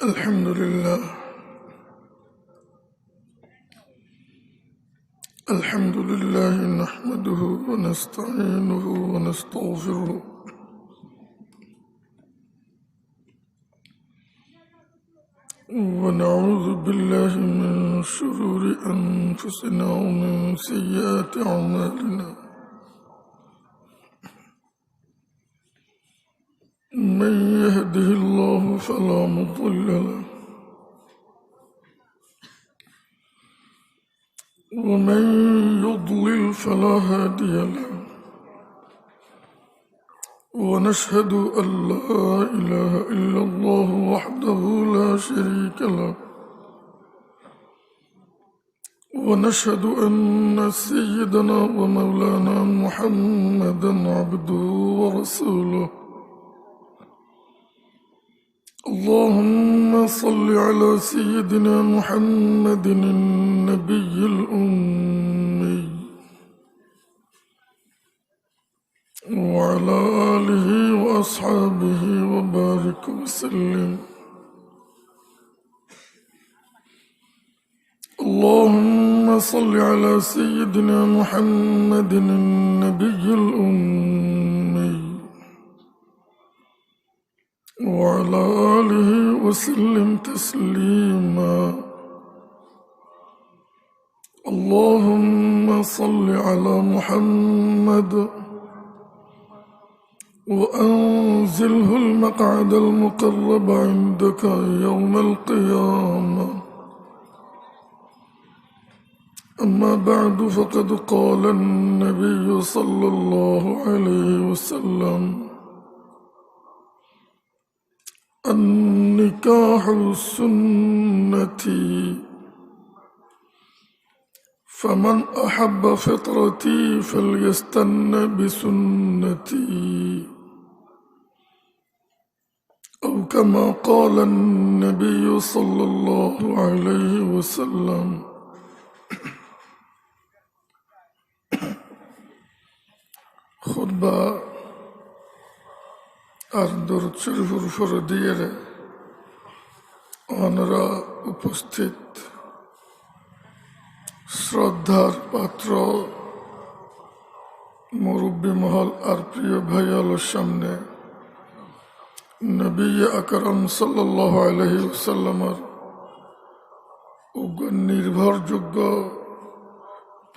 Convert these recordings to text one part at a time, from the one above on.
الحمد لله الحمد لله نحمده ونستعينه ونستغفره ونعوذ بالله من شرور أنفسنا ومن سيئات أعمالنا من يهده الله فلا مضل له ومن يضلل فلا هادي له ونشهد أن لا إله إلا الله وحده لا شريك له ونشهد أن سيدنا ومولانا محمدا عبده ورسوله اللهم صل على سيدنا محمد النبي الأمي وعلى آله وأصحابه وبارك وسلم اللهم صل على سيدنا محمد النبي الأمي وعلى آله وسلم تسليما اللهم صل على محمد وأنزله المقعد المقرب عندك يوم القيامة أما بعد فقد قال النبي صلى الله عليه وسلم النكاح سنتي فمن أحب فطرتي فليستن بسنتي أو كما قال النبي صلى الله عليه وسلم خطبة আর দরুদ শরীফের উপরে দিয়ে অনরা উপস্থিত শ্রদ্ধার পাত্র মুরব্বী মহল আর প্রিয় ভাইয়ালোর সামনে নবী আকরম সাল্লাল্লাহু আলাইহি ওয়াসাল্লামের নির্ভরযোগ্য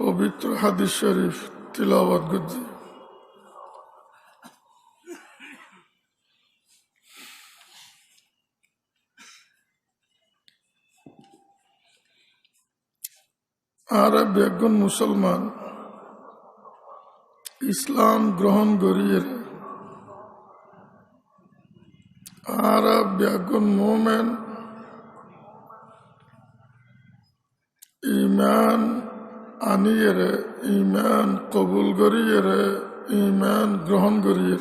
পবিত্র হাদিস শরীফ তিলাওয়াত করছি। আর বেগুন মুসলমান ইসলাম গ্রহণ করিয়ে আর বেগুন মোমেন ইমান আনিয়ে ইমান কবুল করিয়ে ইমান গ্রহণ করিয়ে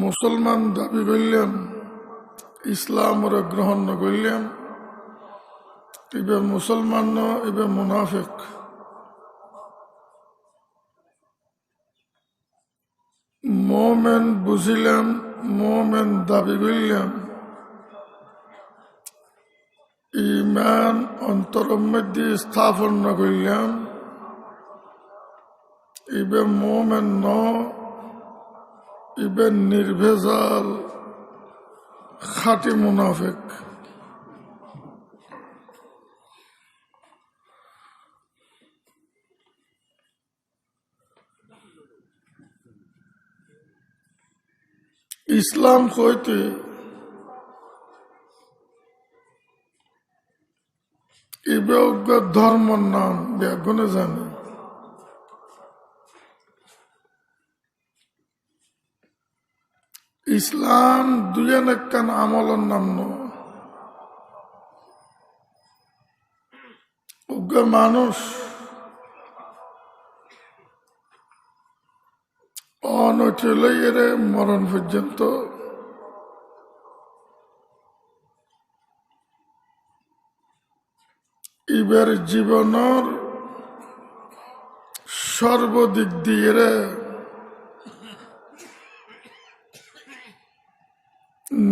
মুসলমান দাবি করলাম ইসলাম ওরা গ্রহণ ন করলাম এবার মুসলমান ন এবার মুনাফিক মোমেন বুঝিলাম মোমেন দাবি করলাম ইমান অন্তরের মধ্যে স্থাপন ন করলাম এবার মোমেন ন এবার নির্ভেজাল খাঁটি মুনাফিক। ইসলাম কইতে ধর্মর নাম বেগুনে জানে ইসলাম দুজন একখান আমলের নাম মানুষ অনচলের মরণ পর্যন্ত এবার জীবনের সর্বদিক দিয়ে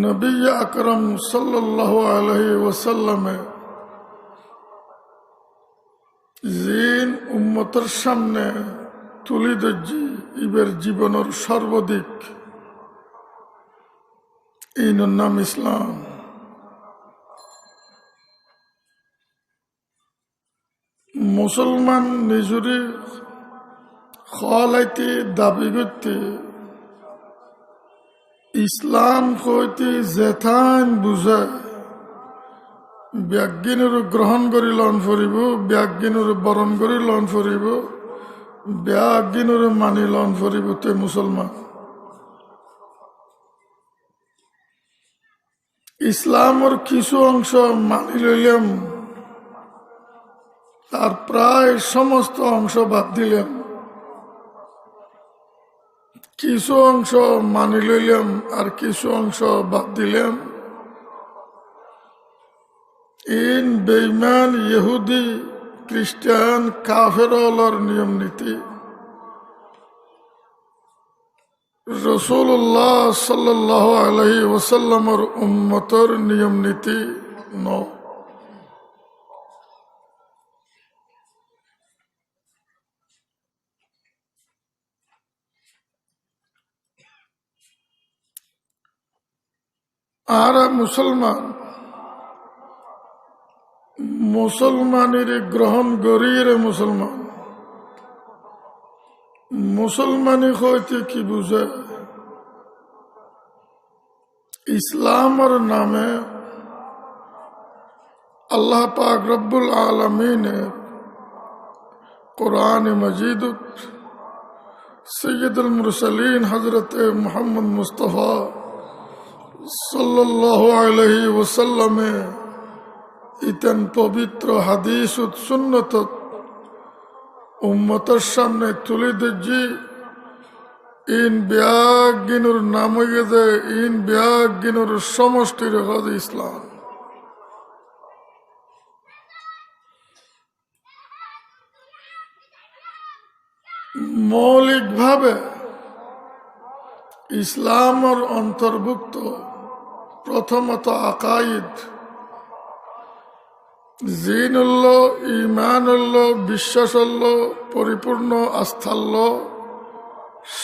নবী আকরম সাল্লাল্লাহু আলাইহি ওয়াসাল্লামে জিন উম্মতের সামনে তুলি ধরছি ইবের জীবনের সর্বাধিক ইনর নাম ইসলাম। মুসলমান নিজুরি খলাইতে দাবি করতে ইসলাম কইতে জেথান বুঝায় ব্যাজ্ঞানের গ্রহণ করি লন ফুরিব, ব্যাজ্ঞানের বরণ করি লন ফুরিব, ব্যাজ্ঞানের মানি লন ফুরিব তে মুসলমান। ইসলামের কিছু অংশ মানি লইলাম, তার প্রায় সমস্ত অংশ বাদ দিলাম। কিছু অংশ মানি লইলাম আর কিছু অংশ বাদ দিলাম। ইন বেঈমান ইহুদি খ্রিস্টান কাফেরর নিয়ম নীতি রাসূলুল্লাহ সাল্লাল্লাহু আলাইহি ওয়াসাল্লামের উম্মতের নিয়ম নীতি ন। আর মুসলমান মুসলমানের গ্রহণ করিয়ে মুসলমান। মুসলমানি হইতে কি বুঝে? ইসলামের নামে আল্লাহ পাক রব্বুল আলামিনের কোরআন মজিদ সৈয়দুল মুরসালিন হযরত মুহাম্মদ মুস্তাফা সাল্লাল্লাহু আলাইহি ওয়াসাল্লামে ইতেন পবিত্র হাদিস সুন্নত উম্মতের সামনে তুলে দিচ্ছি। ইন ব্যাগিনুর নাম হয়ে যে ইন ব্যাগিনুর সমষ্টির হজ ইসলাম। মৌলিকভাবে ইসলামের অন্তর্ভুক্ত প্রথমত আকাইদ, জিন হল, ইমান হল, বিশ্বাস হল, পরিপূর্ণ আস্থা হল,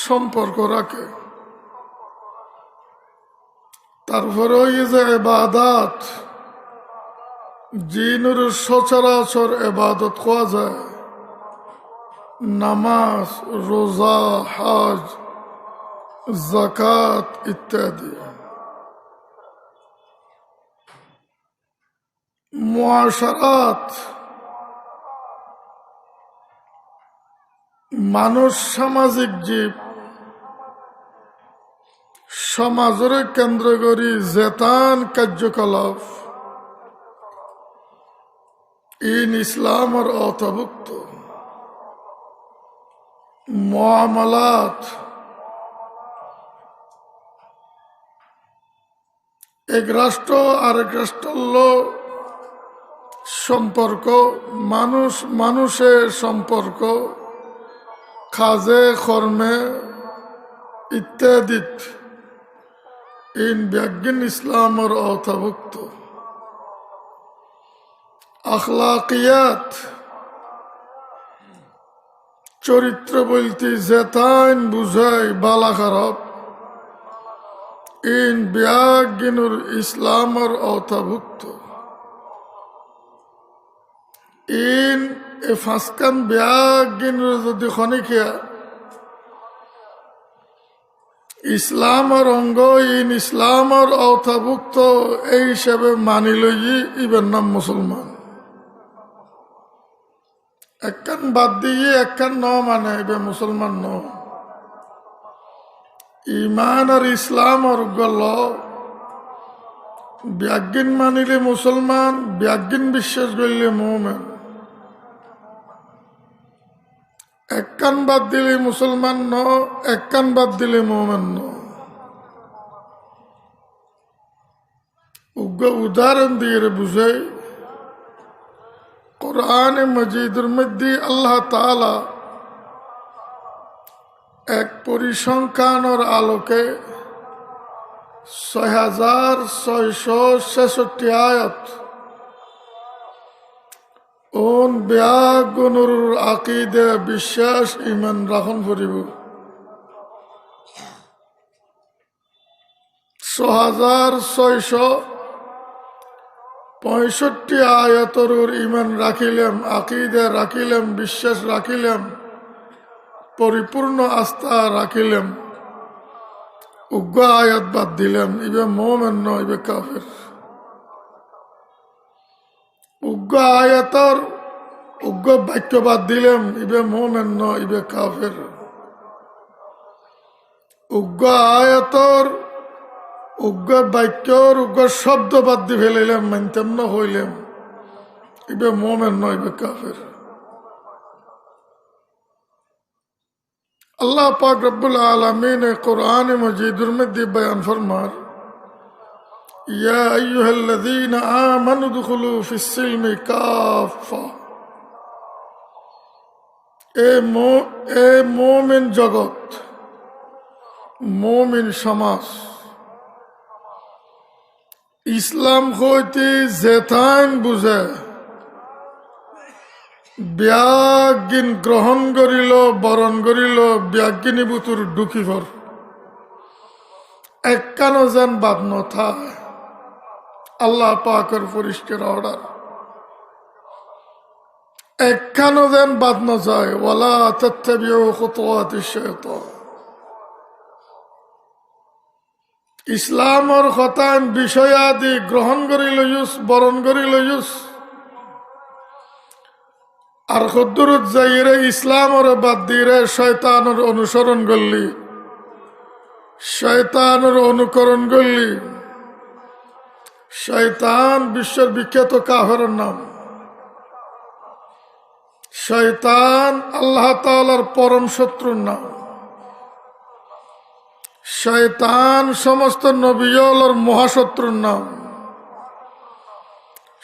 সম্পর্ক রাখে। তারপরে ওই যে এবাদাত, জিনের সচরাচর এবাদত কোয়া যায়, নামাজ, রোজা, হজ, যাকাত ইত্যাদি। মুআশারাত, মানুষ সামাজিক জীব, সমাজের কেন্দ্র করি জেতান কার্যকলাপ ইন ইসলামের অন্তর্ভুক্ত। মুআমালাত, এক রাষ্ট্র আরেক রাষ্ট্র সম্পর্ক, মানুষ মানুষের সম্পর্ক, কাজে কর্মে ইত্যাদি ইন ব্যাজ্ঞান ইসলামের অন্তর্ভুক্ত। আখলাকিয়াত, চরিত্র বলতে জেতান বুঝায় বালা খারাপ, ইন ব্যাজ্ঞানুর ইসলামের অন্তর্ভুক্ত। ইন এ ফাঁসকান ব্যাজ্ঞানুর যদি খনিকিয়া ইসলামের অঙ্গ, ইন ইসলামের অন্তর্ভুক্ত এই হিসাবে মানি লই ইবের নাম মুসলমান। একখান বাদ দিয়ে একখান ন মানে এবে মুসলমান ন। ইমান আর ইসলাম আর গল ব্যাজ্ঞান মানিলে মুসলমান, ব্যাজ্ঞান বিশ্বাস করলে মুমিন। একখান বাদ দিলে মুসলমান ন, একখান বাদ দিলে মুমিন ন। উদাহরণ দিয়ে বুঝে কোরআন মজিদের মধ্যে আল্লাহ তাআলা এক পরিসংখ্যানের আলোকে 6666 আয়াত ওন ব্যাগুনুর আকিদে বিশ্বাস ইমান রাখন ফুরিব 6665 আয়াতর ইমান রাখিলাম আকিদে রাখিলাম বিশ্বাস রাখিলাম পরিপূর্ণ আস্থা রাখিলাম উগ্র আয়াত বাদ দিলাম ইবে মোমেন নয় ইবে কাফের উগ্র আয়াতর উগ্র বাক্য বাদ দিলাম ইবে মোমেন নয় ইবে কাফের উগ্র আয়াতর উগ্র বাক্যর উগ্র শব্দ বাদ দিয়ে ফেলাইলাম মানতাম না হইলাম ইবে মোমেন নয় ইবে কাফের अल्लाह पाक रब्बुल आलमीन कुरान मजीदुर में दी बयान फरमार या अय्युहल्लज़ीना आमनु दुखुलू फिस्सिल्मि काफ़ा ए मोमिन जगत मोमिन समाज इस्लाम হইতে জেতান বুঝে ব্যাগিন গ্রহণ করিল বরণ করিল ব্যাগিনী বুতুর ঢুকিভর একখানো যেন বাদ নথায় আল্লাহ পাকের পরিষ্কার অর্ডার একখানো যেন বাদ ন যায় ওয়ালা তাত্তাবিউ খুতুওয়াতিশ শাইতান ইসলামর খতান বিষয়াদি গ্রহণ করিল ইউস বরণ করিল ইউস আর খুদ্দুরুত যাইরে ইসলামর বাদ দিয়ে শয়তানের অনুসরণ করলি শয়তানের অনুকরণ করলি শয়তান বিশ্বের বিখ্যাত কাফেরের নাম শয়তান আল্লাহ তাআলার পরম শত্রুর নাম শয়তান সমস্ত নবীর মহাশত্রুর নাম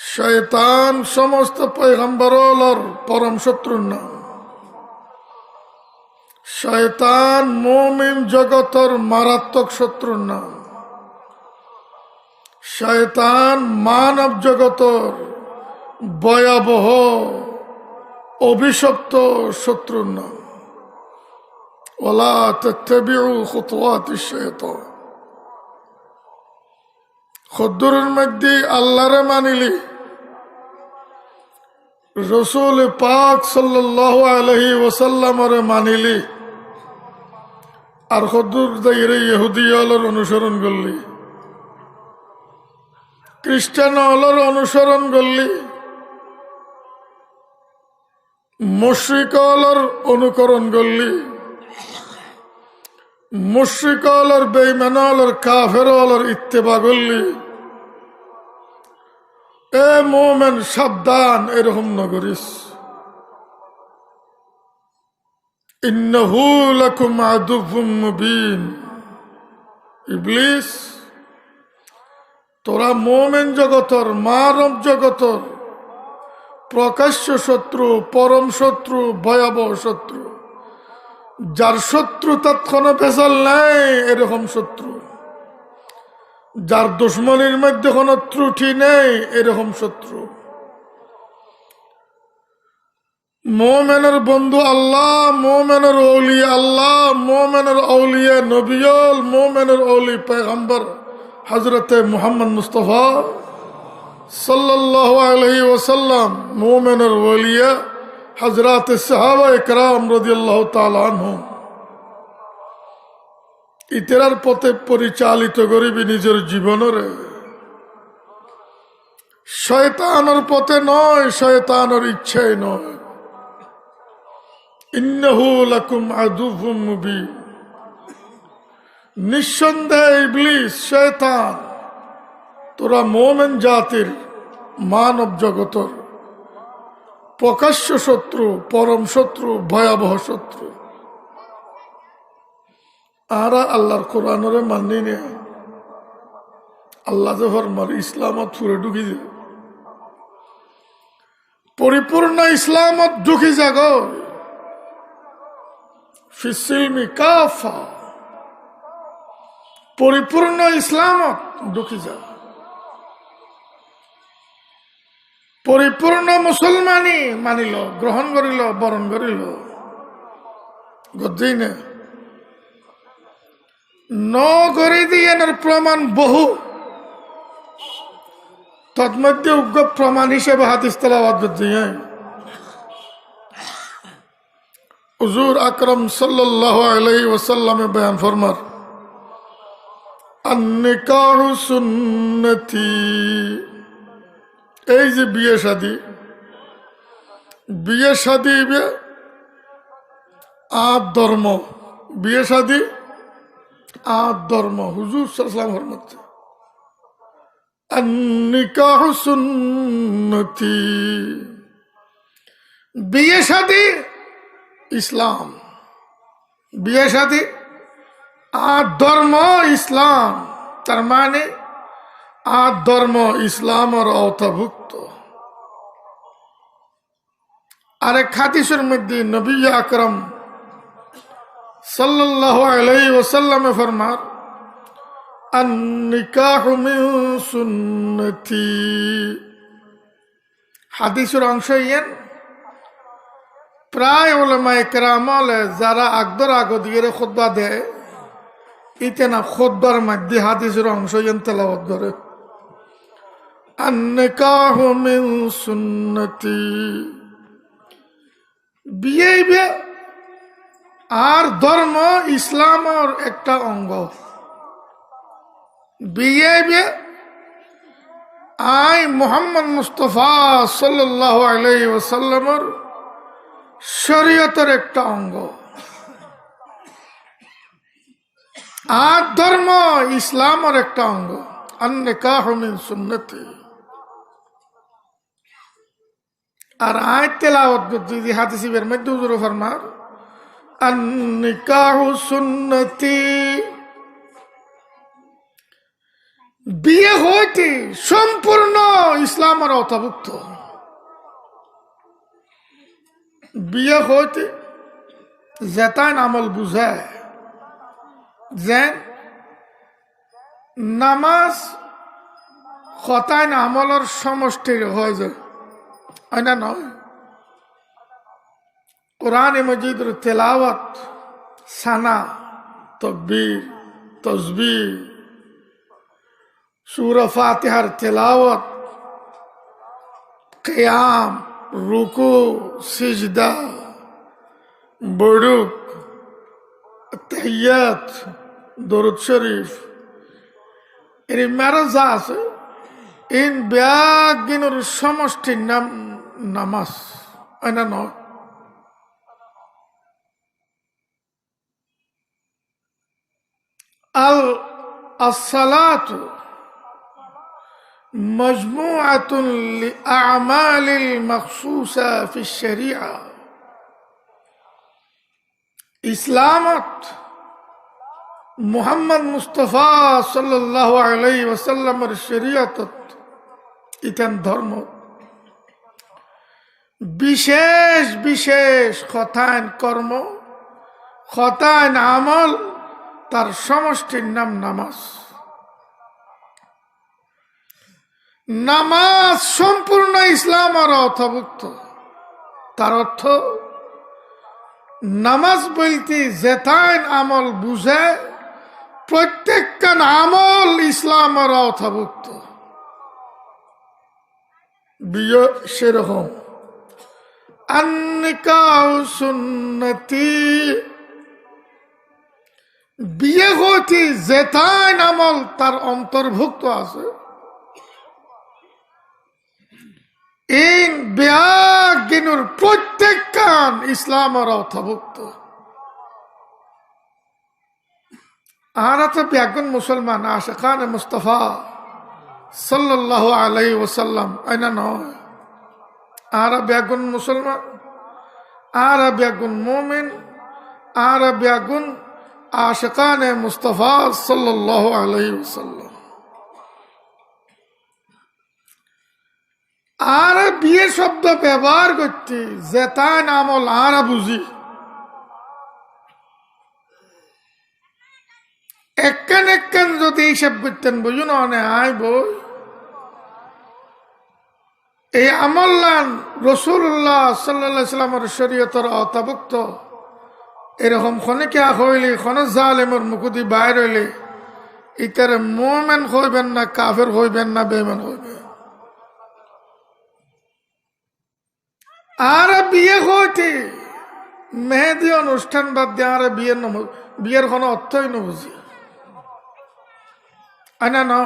শয়তান সমস্ত পয়গম্বরের পরম শত্রুর নাম শয়তান মুমিন জগতের মারাত্মক শত্রুর নাম শয়তান মানব জগতের ভয়াবহ অভিশপ্ত শত্রুর নাম ওয়ালা তাত্তাবিউ খুতুওয়াতিশ শাইতান খুদ্দুরের মধ্যে আল্লাহরে মানিলি রসুল পাক সাল্লাল্লাহু আলাইহি ওয়াসাল্লামরে মানিলি আর খুদ্দুর যাইরে ইহুদিয়লের অনুসরণ করলি খ্রিস্টানলের অনুসরণ করলি মুশরিকলের অনুকরণ করলি মুশরিকলের বেঈমানলের কাফেরলের ইত্তেবা করলি এ মোমেন সাবধান এরকম নগরিস ইন্নাহু লাকুম আদুউম মুবিন ইবলিস তোরা মোমেন জগতর মানব জগতর প্রকাশ্য শত্রু পরম শত্রু ভয়াবহ শত্রু যার শত্রু তৎক্ষণ ভেজাল নাই এরকম শত্রু যার দুশ্মনীর মধ্যে কোনো ত্রুটি নেই এরকম শত্রু মোমেনের বন্ধু আল্লাহ মোমেনের ওলিয়া আল্লাহ মোমেনের ওলিয়া নবিয়ল মোমেনের ওলি পয়গম্বর হযরতে মুহাম্মদ মুস্তাফা সাল্লাল্লাহু আলাইহি ওয়াসাল্লাম মোমেনের ওলিয়া হযরত সাহাবা ইকরাম রাদিয়াল্লাহু তাআলা আনহুম ইতরার পথে পরিচালিত করিবি নিজের জীবনের শয়তানের পথে নয় শয়তানের ইচ্ছায় নয় ইন্নাহু লাকুম আদুউম মুবিন নিঃসন্দেহে ইবলিস শয়তান তোরা মুমিন জাতির মানব জগতের প্রকাশ্য শত্রু পরম শত্রু ভয়াবহ শত্রু আরা আল্লাহর কোরআনরে মানি নে আল্লাহ যে ফরমার ইসলামত ফুরে ঢুকি যে পরিপূর্ণ ইসলামত ঢুকি যাগ ফিসিলমি কাফা পরিপূর্ণ ইসলামত ঢুকি যা, পরিপূর্ণ মুসলমানি মানিল, গ্রহণ করিল, বরণ করিল, গদ্দিন ন করে দিয়ে প্রমাণ বহু, তন্মধ্যে উগ্র প্রমাণ হিসেবে হাদিস তেলাওয়াত দিয়ে হুজুর আকরাম সাল্লাল্লাহু আলাইহি ওয়াসাল্লামে বয়ান ফরমার, আন-নিকাহু সুন্নতি, এই যে বিয়ে শাদী, বিয়ে শাদী আদ ধর্ম, বিয়ে শাদী আদ ধর্ম। হুজুর সাল্লাল্লাহু আলাইহি ওয়াসাল্লাম ফরমাচ্ছেন, আন-নিকাহু সুন্নতি, বিয়ে শাদী ইসলাম, বিয়ে শাদী আদ ধর্ম ইসলাম, তার মানে আদ ধর্ম ইসলামের আওতাভুক্ত। আরেক হাদিসের মধ্যে নবী আকরাম সাল্লাল্লাহু আলাইহি ওয়াসাল্লামে ফরমান, আন-নিকাহু মিন সুন্নতি, হাদিসের অংশ ইয়েন প্রায় উলামায়ে কেরাম যারা আগদর আগদিয়ে খুতবা দেয়, ইতে না খুতবার মধ্যে হাদিসের অংশ ইয়েন তেলাওয়াত করে, আন-নিকাহু মিন সুন্নতি, বিয়ে আর ধর্ম ইসলামের একটা অঙ্গ। বিয়ে আই মুহাম্মদ মুস্তাফা সাল্লাল্লাহু আলাইহি ওয়াসাল্লামের শরীয়তের একটা অঙ্গ। আর ধর্ম ইসলামের একটা অঙ্গ। আন-নিকাহু মিন সুন্নতি। আর আয়াত তেলাওয়াত যদি হাদিসের মধ্যে হুজুর ফরমান, আন-নিকাহু সুন্নতি, বিয়ে হইতে সম্পূর্ণ ইসলামের আওতাভুক্ত। বিয়ে হইতে যেতান আমল বুঝায়, যেন নামাজ খতাইন আমলের সমষ্টির হয়ে যায়, না নয়। কোরআনে মজিদের তেলাওয়াত, সানা, তাকবীর, তাসবিহ, সূরা ফাতিহার তেলাওয়াত, কিয়াম, রুকু, সিজদা, বুরুক, তাহিয়াত, দরুদ শরীফ, এর মেরাজা আছে, ইন ব্যাগিনের সমষ্টির নাম নামাজ, না নয়। as-salatu majmu'atun li a'malil makhsusa fi sharia, ইসলামত Muhammad Mustafa সাল্লাল্লাহু আলাইহি ওয়াসাল্লামের শরীয়তত ইতান ধর্ম বিশেষ বিশেষ খতায়ন কর্ম, খতায়ন আমল, তার সমষ্টির নাম নামাজ। নামাজ সম্পূর্ণ ইসলামের অন্তর্ভুক্ত। তার অর্থ নামাজ বলতে যেতাইন আমল বুঝে, প্রত্যেকটা আমল ইসলামের অন্তর্ভুক্ত। বিয়ে সেরকম। আন-নিকাহু সুন্নতি, বিয়ে হতে যেতাইন আমল তার অন্তর্ভুক্ত আছে। এই বিয়াগিনুর প্রত্যেক কান ইসলামের অন্তর্ভুক্ত। আরা তো বিয়াগুন মুসলমান, আশিকান মুস্তাফা সাল্লাল্লাহু আলাইহি ওয়াসাল্লাম, আইনা নয়। আরা বিয়াগুন মুসলমান, আরা বিয়াগুন মুমিন, আরা বিয়াগুন আশিকান মুস্তাফা সাল্লাল্লাহু আলাইহি ওয়াসাল্লাম। আর বিয়ে শব্দ ব্যবহার করতে যেতান আমল আরা বুঝি। একখান একখান যদি হিসাব করতেন বুঝুন অনে আয় বই এই আমল্লান রসুল্লাহ সাল্লাল্লাহু সাল্লামের শরীয়তের অন্তর্ভুক্ত এরকম খনিকে হইলে খন জালেমের মুকুদি বাইর হইলে ইতার মোমেন হইবেন না কাফের হইবেন না বেমান হইবেন আর বিয়ে হইতে মেহেদি অনুষ্ঠান বাদ দিয়ে আর বিয়ের কোনো অর্থই নবুঝি না না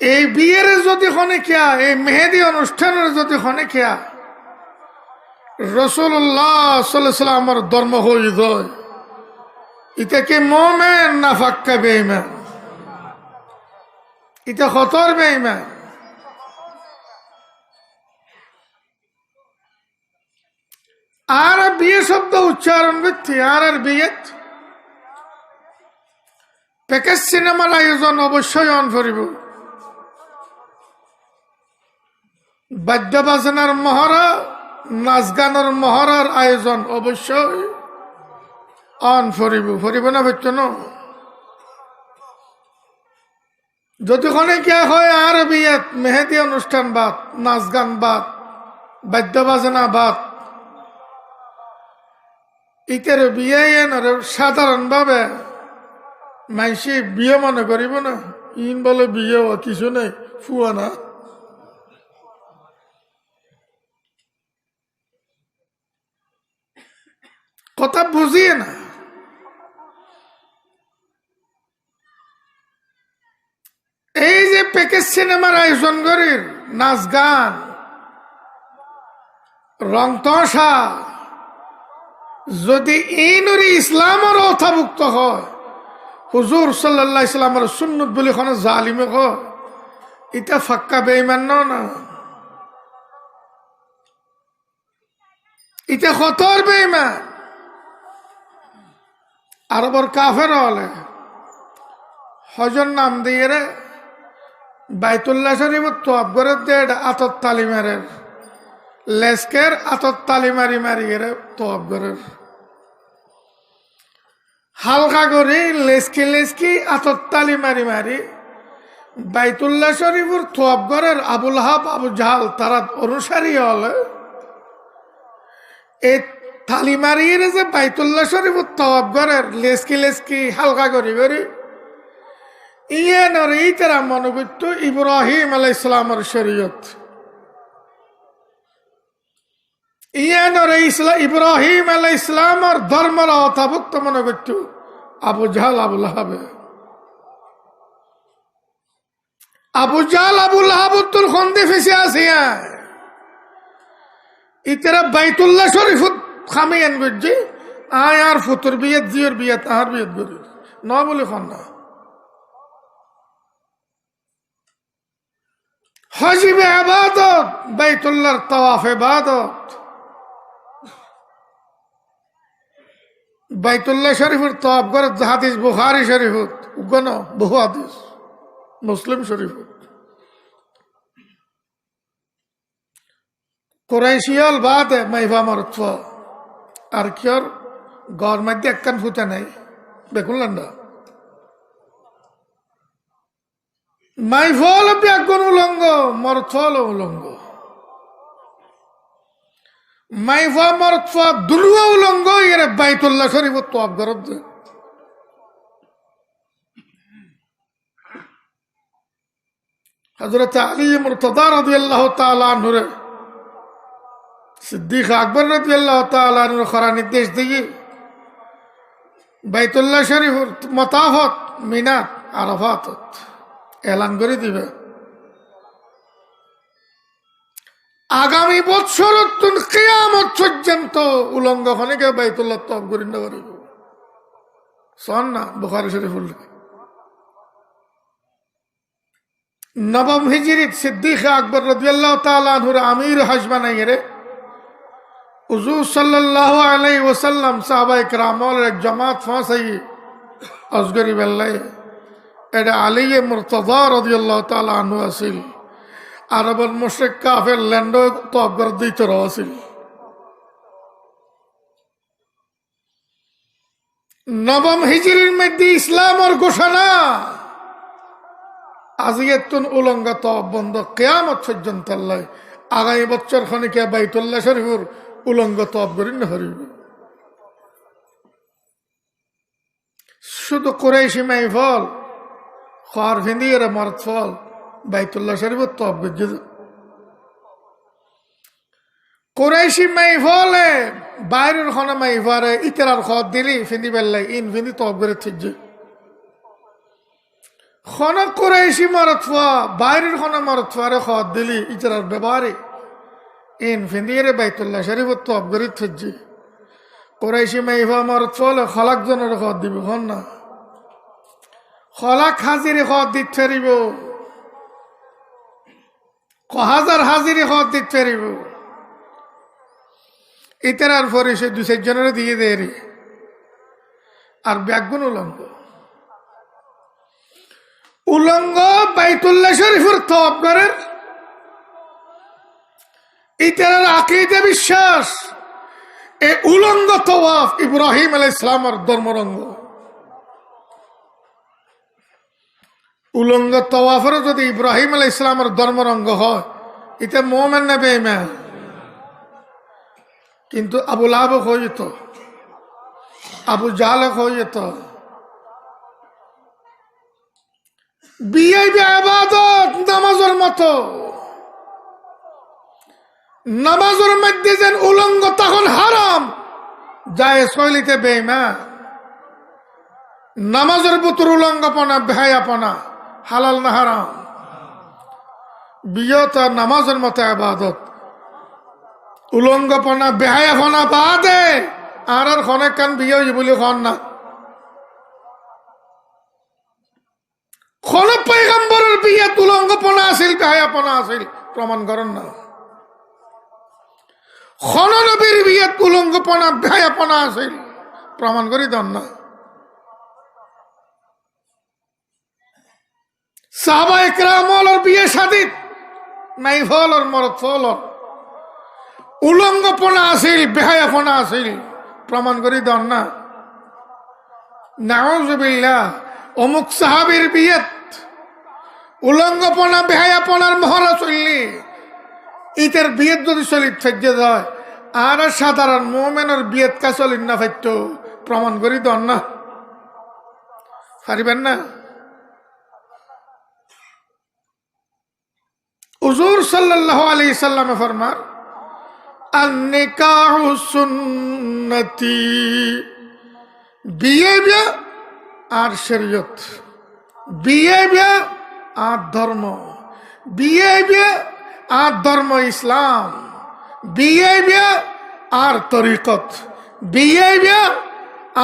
এই বিয়ের যদি হনে খেয়া এই মেহেদি অনুষ্ঠানের যদি হনে খেয়া রসুল্লাহ সাল্লাল্লাহু সাল্লামের ধর্ম হই যায় এটা কি মোমেন না ফাক্কা বেঈমান এটা খতর বেঈমান আর বিয়ে শব্দ উচ্চারণ করতে আর বিয়েত প্যাকেজ সিনেমার আয়োজন অবশ্যই অন করিব বাদ্য বাজনার মহড়া নাচ গানের মহড়ার আয়োজন অবশ্যই অন ফরিব না বেচন যদি কোনে কে হয় আর বিয়েত মেহেদি অনুষ্ঠান বাদ নাচ গান বাদ বাদ্য বাজনা বাদ ইতের বিয়ে সাধারণ ভাবে মাইসি বিয়ে মনে করিব না ইন বলে বিয়ে কিছু নেই ফুয়া না কথা বুঝিয়ে না এই যে প্যাকেজ সিনেমার আয়োজন করি নাচ গান রং তসা যদি এই নরি ইসলামের অন্তর্ভুক্ত হয় হুজুর সাল্লাল্লাহু আলাইহি সাল্লামের সুন্নত বলে কোনো জালিমে হয় এটা ফাক্কা বেঈমান না এটা খতর বেঈমান আরবর কাফের হলে হজর নাম দিয়ে রে বাইতুল্লাহ শরীফ তোয়াব করে দেড় আতত তালিমারের লেসকের আতত তালি মারি মারি এরে তোয়াব করে হালকা করে লেসকি আতত তালি মারি মারি বাইতুল্লাহ শরীফের তোয়াব করের আবুল হাব আবু জাহাল তারা অনুসারী হলে এই তালি মারিয়ে যে বাইতুল্লাহ শরীফের তোয়াব করের লেসকি হালকা করি ইয়ানোর এই তারা মনে করত ইব্রাহিম আলাইহিস সালামের শরীয়ত ইয়ানোর ইব্রাহিম আলাইহিস সালামের ধর্মের অন্তর্ভুক্ত মনে করত আবু জাহল আবু লাহাব আবু লাহাব তোর খন্দে ফেসে আসিয়া ইতারা বাইতুল্লাহ শরীফ খামিয়ান বুঝছি আয় আর ফুতুর বিয়েত জিওর বিয়েত আহার বিয়েত করি ন বলে খন না হজিবে আবাদত বাইতুল্লাহর তাওয়াফ ইবাদত বাইতুল্লাহ শরীফের তাওয়াফ করে হাদিস বুখারী শরীফত উগন বহু হাদিস মুসলিম শরীফত কুরাইশিয়াল বাদে মাইফা মরত্ব আর কিয়র গড় মধ্যে একখান ফুটা নাই দেখুন না মাইফল ব্যাগুন উলঙ্গ মরথল উলঙ্গ মাইফা মরথা দুলুয়া উলঙ্গ এর বাইতুল্লাহ শরীফ তোয়াব করত হযরত আলী মুর্তদা রাদিয়াল্লাহু তাআলা আনহু সিদ্দিক আকবর রাদিয়াল্লাহু তাআলা আনহু খরা নির্দেশ দিয়ে বাইতুল্লাহ শরীফ মতাফত মিনাত আরাফাত এলান করে দিবে আগামী বছর কিয়ামত পর্যন্ত উলঙ্গ খনিকে বাইতুল্লাহ তওয়াব করি না পারিব শোন না বুখারী শরীফ নবম হিজরিত সিদ্দিক আকবর রাদিয়াল্লাহু তাআলা আনহুর আমির হজ বানাইয়ে রে হুজুর সাল্লাল্লাহু আলাইহি ওয়াসাল্লাম সাহাবায়ে কেরামের এক জামাত ফাঁসাই আসগরি বেল্লাই এটা আলী মুর্তজা রাদিয়াল্লাহু তাআলা আনহু আছিল আরবের মুশরিক কাফের ল্যান্ড তওয়াব করে দিতে আছিল নবম হিজরির মধ্যে ইসলামের ঘোষণা আজিয়েতুন উলঙ্গ তওয়াফ বন্ধ কিয়ামত পর্যন্ত আল্লাহ আগামী বছর খনিকে বাইতুল্লাহ শরীফের উলঙ্গ তওয়াফ করি না হরিব শুধু কুরাইশি মাইফল খর ফিন্দির মরদ ফল বাইতুল্লাহ শরীফের তওয়াফ করছে কুরাইশি মাইফলে বাইরের খনা মাইফারে ইতরার খত দিলি ফিন্দি বেল্লাই ইন ফিন্দি তওয়াফ করে থিজে খনা কুরাইশি মরদ ফা বাইরের খনা মরদ ফারে খত দিলি ইতরার ব্যবহারে ইন ফিন্দিরে বাইতুল্লাহ শরীফের তওয়াফ করে থিজে কুরাইশি মাইফা মরদ ফলে খলাক জনের খত দিব হন না খলাক হাজিরে খত দিত ফেরিব হাজার হাজিরে খত দিত ফেরিব ইতার পরে সে দু চারজনের দিয়ে দেয় রে আর ব্যাগুন উলঙ্গ উলঙ্গ বাইতুল্লাহ শরীফের তওয়াফ করে ইতার আকীদা বিশ্বাস এই উলঙ্গ তওয়াফ ইব্রাহিম আলাইহিস সালামের ধর্মরঙ্গ উলঙ্গ তওয়াফের যদি ইব্রাহিম আলাইহিস সালামের ধর্মরঙ্গ হয় এটা মুমিন না বেঈমান কিন্তু আবু লাহাব হইত আবু জাহল হইত বিয়ে ইবাদত নামাজের মতো নামাজের মধ্যে যেন উলঙ্গ তখন হারাম যায় শৈলীতে বেঈমান নামাজের ভিতর উলঙ্গপনা বেহায়াপনা হালাল না হারাম বিয়ে তো নামাজের মতো ইবাদত উলঙ্গপনা বেহায়াপনা বাদে আর খনেক কান বিয়ে বলে খন না খন পয়গম্বরের বিয়ে উলঙ্গপনা আছিল বেহায়াপনা আছিল প্রমাণ করেন না খন নবীর বিয়ে উলঙ্গপনা বেহায়াপনা আছিল প্রমাণ করি দেন না সাহাবা ইকরামর বিয়ে শাদী নাই ফল আর মরদ ফল উলঙ্গপনা আছিল বেহায়াপনা আছিল প্রমাণ করি দেন না নাউজুবিল্লাহ অমুক সাহাবীর বিয়েত উলঙ্গপনা বেহায়াপনার মহড়া চললি ইতের বিয়েত যদি চলিত ফেজে যায় আর সাধারণ মুমিনের বিয়েত কা চলিত না ফাইত প্রমাণ করি দেন না পারিবেন না হুজুর সাল্লাল্লাহু আলাইহি সাল্লামে ফরমান আন-নিকাহু সুন্নতি বিয়ে আর শরীয়ত বিয়ে আর ধর্ম বিয়ে আর ধর্ম ইসলাম বিয়ে আর তরিকত বিয়ে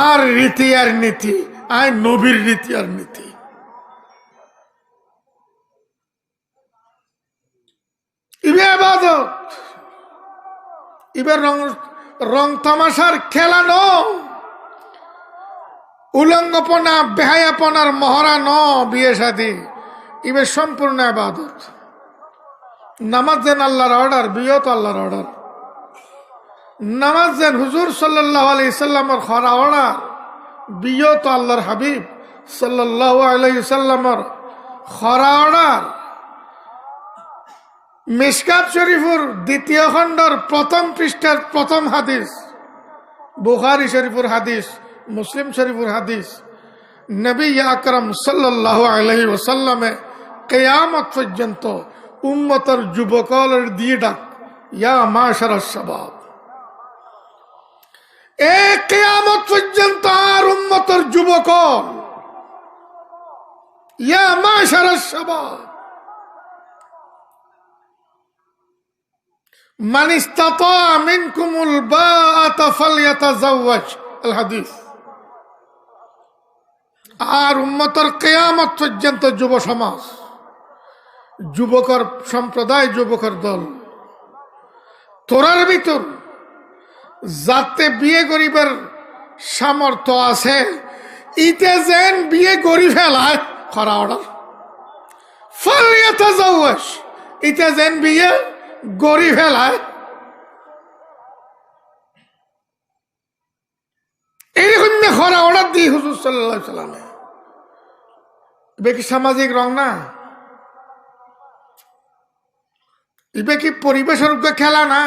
আর রীতি আর নীতি আর নবীর রীতি আর নীতি ইবাদত এবার রং তামাশার খেলা ন উলঙ্গপনা বেহায়াপনার মহড়া ন বিয়ে শাদী এবার সম্পূর্ণ ইবাদত নামাজ যেন আল্লাহর অর্ডার বিয়ে তো আল্লাহর অর্ডার নামাজ যেন হুজুর সাল্লাল্লাহু আলাইহি সাল্লামের খরা অর্ডার বিয়ে তো আল্লাহর হাবিব সাল্লাল্লাহু আলাইহি সাল্লামের খরা অর্ডার মিশকাত শরীফের দ্বিতীয় খণ্ডর প্রথম পৃষ্ঠার প্রথম হাদিস বুখারী শরীফের হাদিস মুসলিম শরীফের হাদিস নবী আকরাম সাল্লাল্লাহু আলাইহি ওয়াসাল্লামে কিয়ামত পর্যন্ত উম্মতের যুবকদের দিয়ে ডাক ইয়া মাশারাশ শাবাব এ কিয়ামত পর্যন্ত আর উম্মতের যুবকল ইয়া মাশারাশ শাবাব মান ইসতাতা মিনকুমুল বাআতা ফালইয়াতাযাওয়াজ আল হাদিস আর উম্মতের কিয়ামত পর্যন্ত যুব সমাজ যুবকর সম্প্রদায় যুবকর দল তোরার ভিতর যাতে বিয়ে গরিবের সামর্থ্য আছে ইতে যেন বিয়ে গরি ফেলায় খরা অর্ডার ফালইয়াতাযাওয়াজ ইতে যেন বিয়ে গরি ফেলায় এরকম করা অর্ডার দিই হুজুর সাল্লাল্লাহু আলাইহি সাল্লামে। ইবে কি সামাজিক রং না? ইবে কি পরিবেশের উগ্র খেলা না?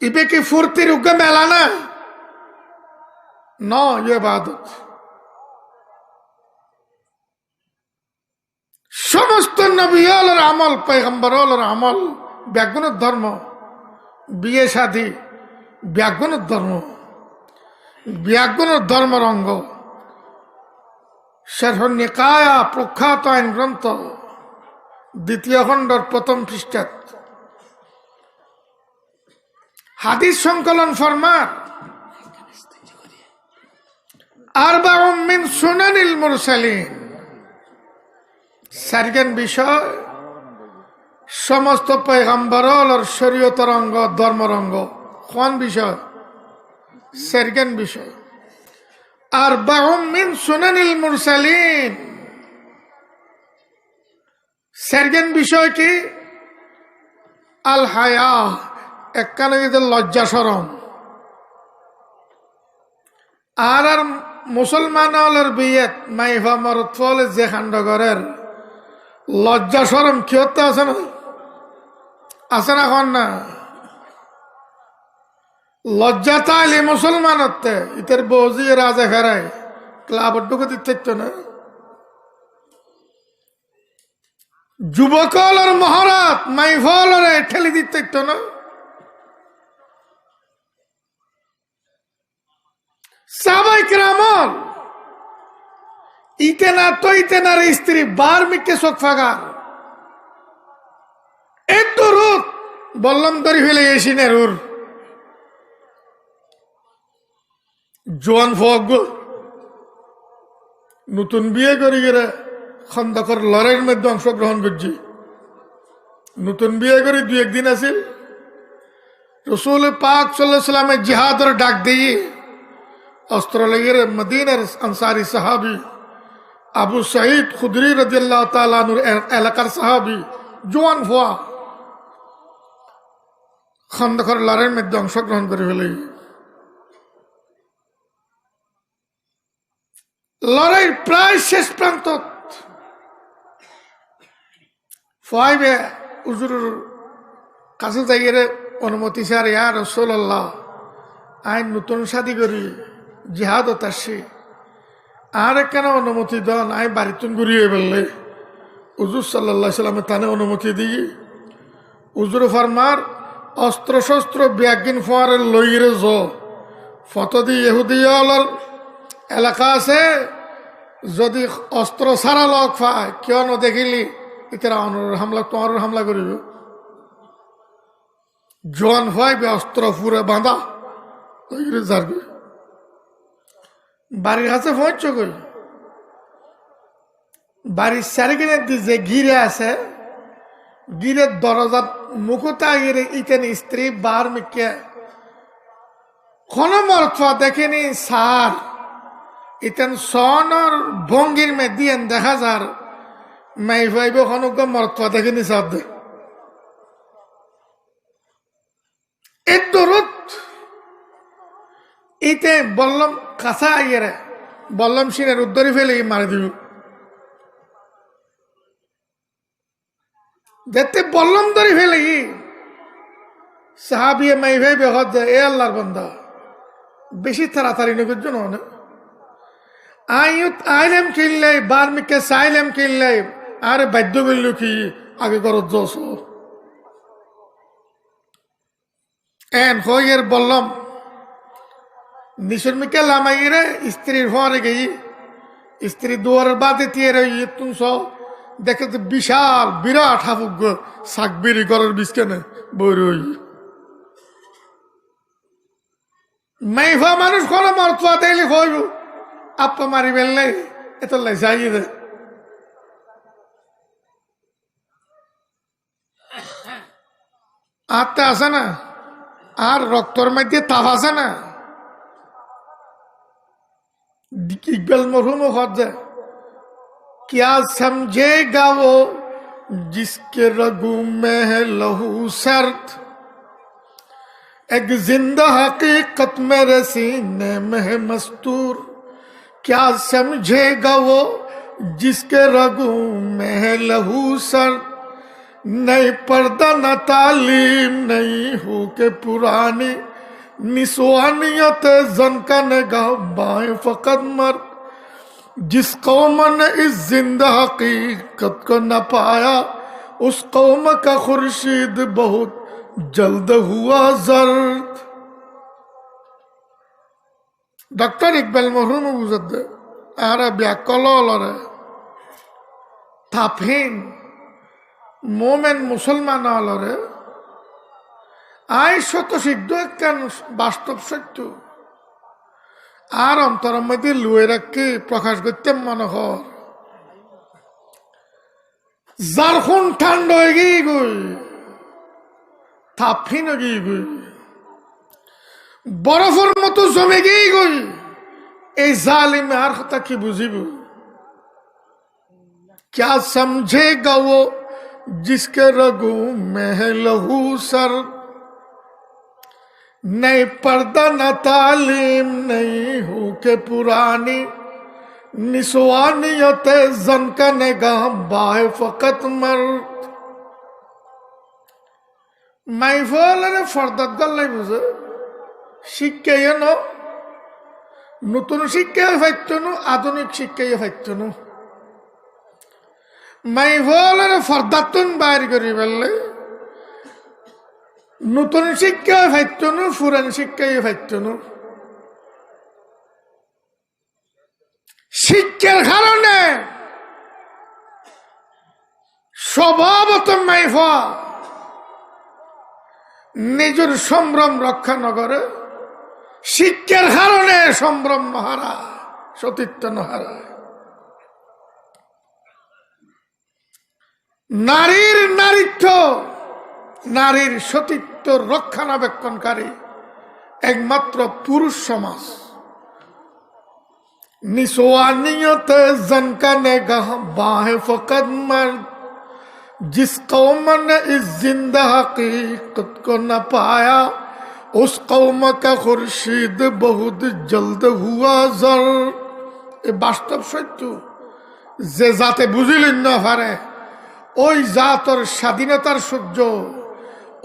ইবে কি ফুর্তির উগ্র মেলা না? ন ইবাদত। সমস্ত নবীর আমল, পয়গম্বরের আমল ব্যাগুণের ধর্ম। বিয়ে শাদী ব্যাগুণের ধর্ম, ব্যাগুণের ধর্মের অঙ্গ। শরহুন নিকায়া প্রখ্যাত আইন গ্রন্থ 2য় খণ্ডর 1ম পৃষ্ঠা হাদিস সংকলন ফরমান আরবাউম মিন সুনানিল মুরসালিন। সারগেন বিষয় সমস্ত পয়গম্বরের শরীয়তের অঙ্গ, ধর্মের অঙ্গ। কোন বিষয়? সারগেন বিষয়। আরবাউম মিন সুনানিল মুরসালিন। সারগেন বিষয় কি? আল হায়া, একখানে লজ্জা শরম। আর মুসলমানের বিয়েত মাইফা মরত ফলে যে খান্ডগরের লজ্জা শরম কি হতে আছে না? আছে না? এখন না লজ্জা তাইলে মুসলমান হতে ইতের বৌজি রাজা ফেরায় ক্লাবের ঢুকে দিতে না। যুবকলের মহারাত মাইফলরে ঠেলি দিতে না। সাহাবায়ে কেরাম ইতেনা তো ইতেনার স্ত্রী বার মিকে চোখ ফাগার এত রোদ বললাম ধরি ফেলে এসিনের ওর জোয়ান ফগ নতুন বিয়ে করি গেলে খন্দকর লড়াইয়ের মধ্যে অংশগ্রহণ করছি। নতুন বিয়ে করি 2-1 দিন আছিল। রসুল পাক সাল্লাল্লাহু আলাইহি সাল্লামের জিহাদের ডাক দিয়ে অস্ত্র লেগে মদিনার আনসারি সাহাবি আবু সাঈদ খুদরি রাদিয়াল্লাহু তাআলা আনহুর এলাকার সাহাবি জোয়ান ফোয়া খন্দকর লড়াইয়ের মধ্যে অংশগ্রহণ করে ফেলে। লড়াই প্রায় শেষ প্রান্ত। ফয়বে হুজুরের কাছে যাইয়ে অনুমতি স্যার, ইয়া রাসূলুল্লাহ আইন নতুন শাদী করি জিহাদত আসছি, আর কেন অনুমতি দেন? আই বাড়িতুন ঘুরিয়ে বললে হুজুর সাল্লাল্লাহু আলাইহি সাল্লামে তানে অনুমতি দিই। হুজুর ফরমার অস্ত্র শস্ত্র ব্যাগিন ফোয়ারে লইরে ফটো দি ইহুদিয়ালর এলাকা আছে, যদি অস্ত্র সারা লোক পায় কেউ দেখিলি ইতারা হামলা তোমার হামলা করিব। জোয়ান হয় অস্ত্র ফুরে বাঁধা যাবি বাড়ির কাছে পৌঁছ কই বাড়ির চারিখানে যে ঘিরে আছে গিরের দরজার মুখতা গিরে ইতেন স্ত্রী বার মিকে কোন মরফা দেখেনি সার ইতেন সনর ভঙ্গির মে দিয়ে দেখা যার মাই ভাইব খনক মরফা দেখেনি সার দে এর দরদ ইতে বললাম কাছা আইয়ে বললাম সিনের উদ্ধারি ফেলে মারি দিব। দেখতে বললাম ধরে ফেলে সাহাবিয়ে মাই ভাই বেহত যায়, এ আল্লাহর বান্দা বেশি তাড়াতাড়ি নগর জন্য আইলেম কিনলে বার মিকে চাইলেম কিনলে আরে বাধ্য করল কি আগে গরজ জস এন হইয়ের বললাম নিশুর মিকে লামাইরে স্ত্রীর হওয়ারে গেই স্ত্রী দুয়ারের বাদে দিয়ে তুম দেখে তো বিশাল বিরাট হাফুক শাকবিরি ঘরের বিস্কানে বই রই মাইফা মানুষ কোনো মরতুয়া দেখলে হইব আপা মারি বেললে এত লাই যাইয়ে দে আত্মা আছে না আর রক্তর মধ্যে তাপ আছে না। ইকবাল মরহুম হজ্জে क्या समझेगा वो जिसके रगू में है लहू सर्द एक जिंदा हकीकत मेरे सीने में है मस्तूर, क्या समझेगा वो जिसके रगों में है लहू सर। नहीं पर्दा न तालीम नहीं हो के पुरानी, निस्वानियत जन का निगाह बाएं फकत मर। जिस कौम ने इस जिंदा हकीकत को न पाया, उस कौम का खुर्शीद बहुत जल्द हुआ जर्द। डॉक्टर इकबाल मरहुम बुझते आरा ब्याकलरे थाफिन मोमेन मुसलमान आलरे आय शत सिद्ध एक बास्तव सत्य আর অন্তরের মধ্যে লুয়ে রাখি প্রকাশ করতে মনে হয় যার খুন ঠান্ডা হয়ে গিয়ে গই তাফিন হয়ে গিয়ে গই বরফের মতো জমে গিয়ে গই এই জালিম আর কথা কি বুঝিব क्या समझेगा वो जिसके रगों में है लहू सर नहीं पर्दा न तालीम नहीं हो के पुरानी निस्वानियत जन का निगाह बाहे फकत मर्द মাইফলের ফর্দাত গল্লাই বুঝে শিক্ষাই নতুন শিক্ষাই ফাইতনু আধুনিক শিক্ষাই ফাইতনু মাইফলের ফর্দাতুন বাইর করি বললে নতুন শিক্ষাই ফাইতনু পুরান শিক্ষাই ফাইতনু শিক্ষার কারণে স্বভাবত মাইফা নিজের সম্ভ্রম রক্ষা ন করে শিক্ষার কারণে সম্ভ্রম হারায় সতীত্ব হারায় নারীর নারীত্ব নারীর সতীত্ব রক্ষণাবেক্ষণকারী একমাত্র পুরুষ সমাজ निस्वानियत जन का निगाह बाहें फकत मर्द जिस कौम ने इस जिंदा हकीकत को न पाया उस कौम का खुर्शीद बहुत जल्द हुआ जर ए বাস্তব সত্য যে জাতে বুঝিলেন না পারে ওই জাতর স্বাধীনতার সূর্য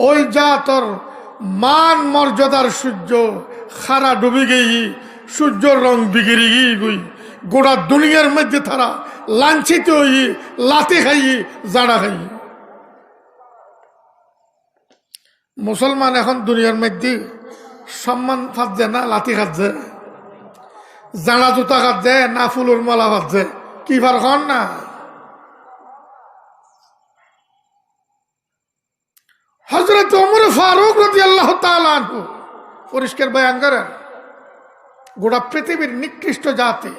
ওই জাতর মান মর্যাদার সূর্য খারা ডুবে গেই সূর্যর রং বিগড়ে গিয়ে গই গোটা দুনিয়ার মধ্যে তারা লাঞ্ছিত হই লাতে খাই জাড়া খাই মুসলমান এখন দুনিয়ার মধ্যে সম্মান পাচ্ছে না লাতি খাচ্ছে জাড়া জুতা খাচ্ছে না ফুলের মালা খাচ্ছে কি ফার খান না হযরত ওমর ফারুক রাদিয়াল্লাহু তাআলা আনহু পরিষ্কার বয়ান করেন গোটা পৃথিবীর নিকৃষ্ট জাতি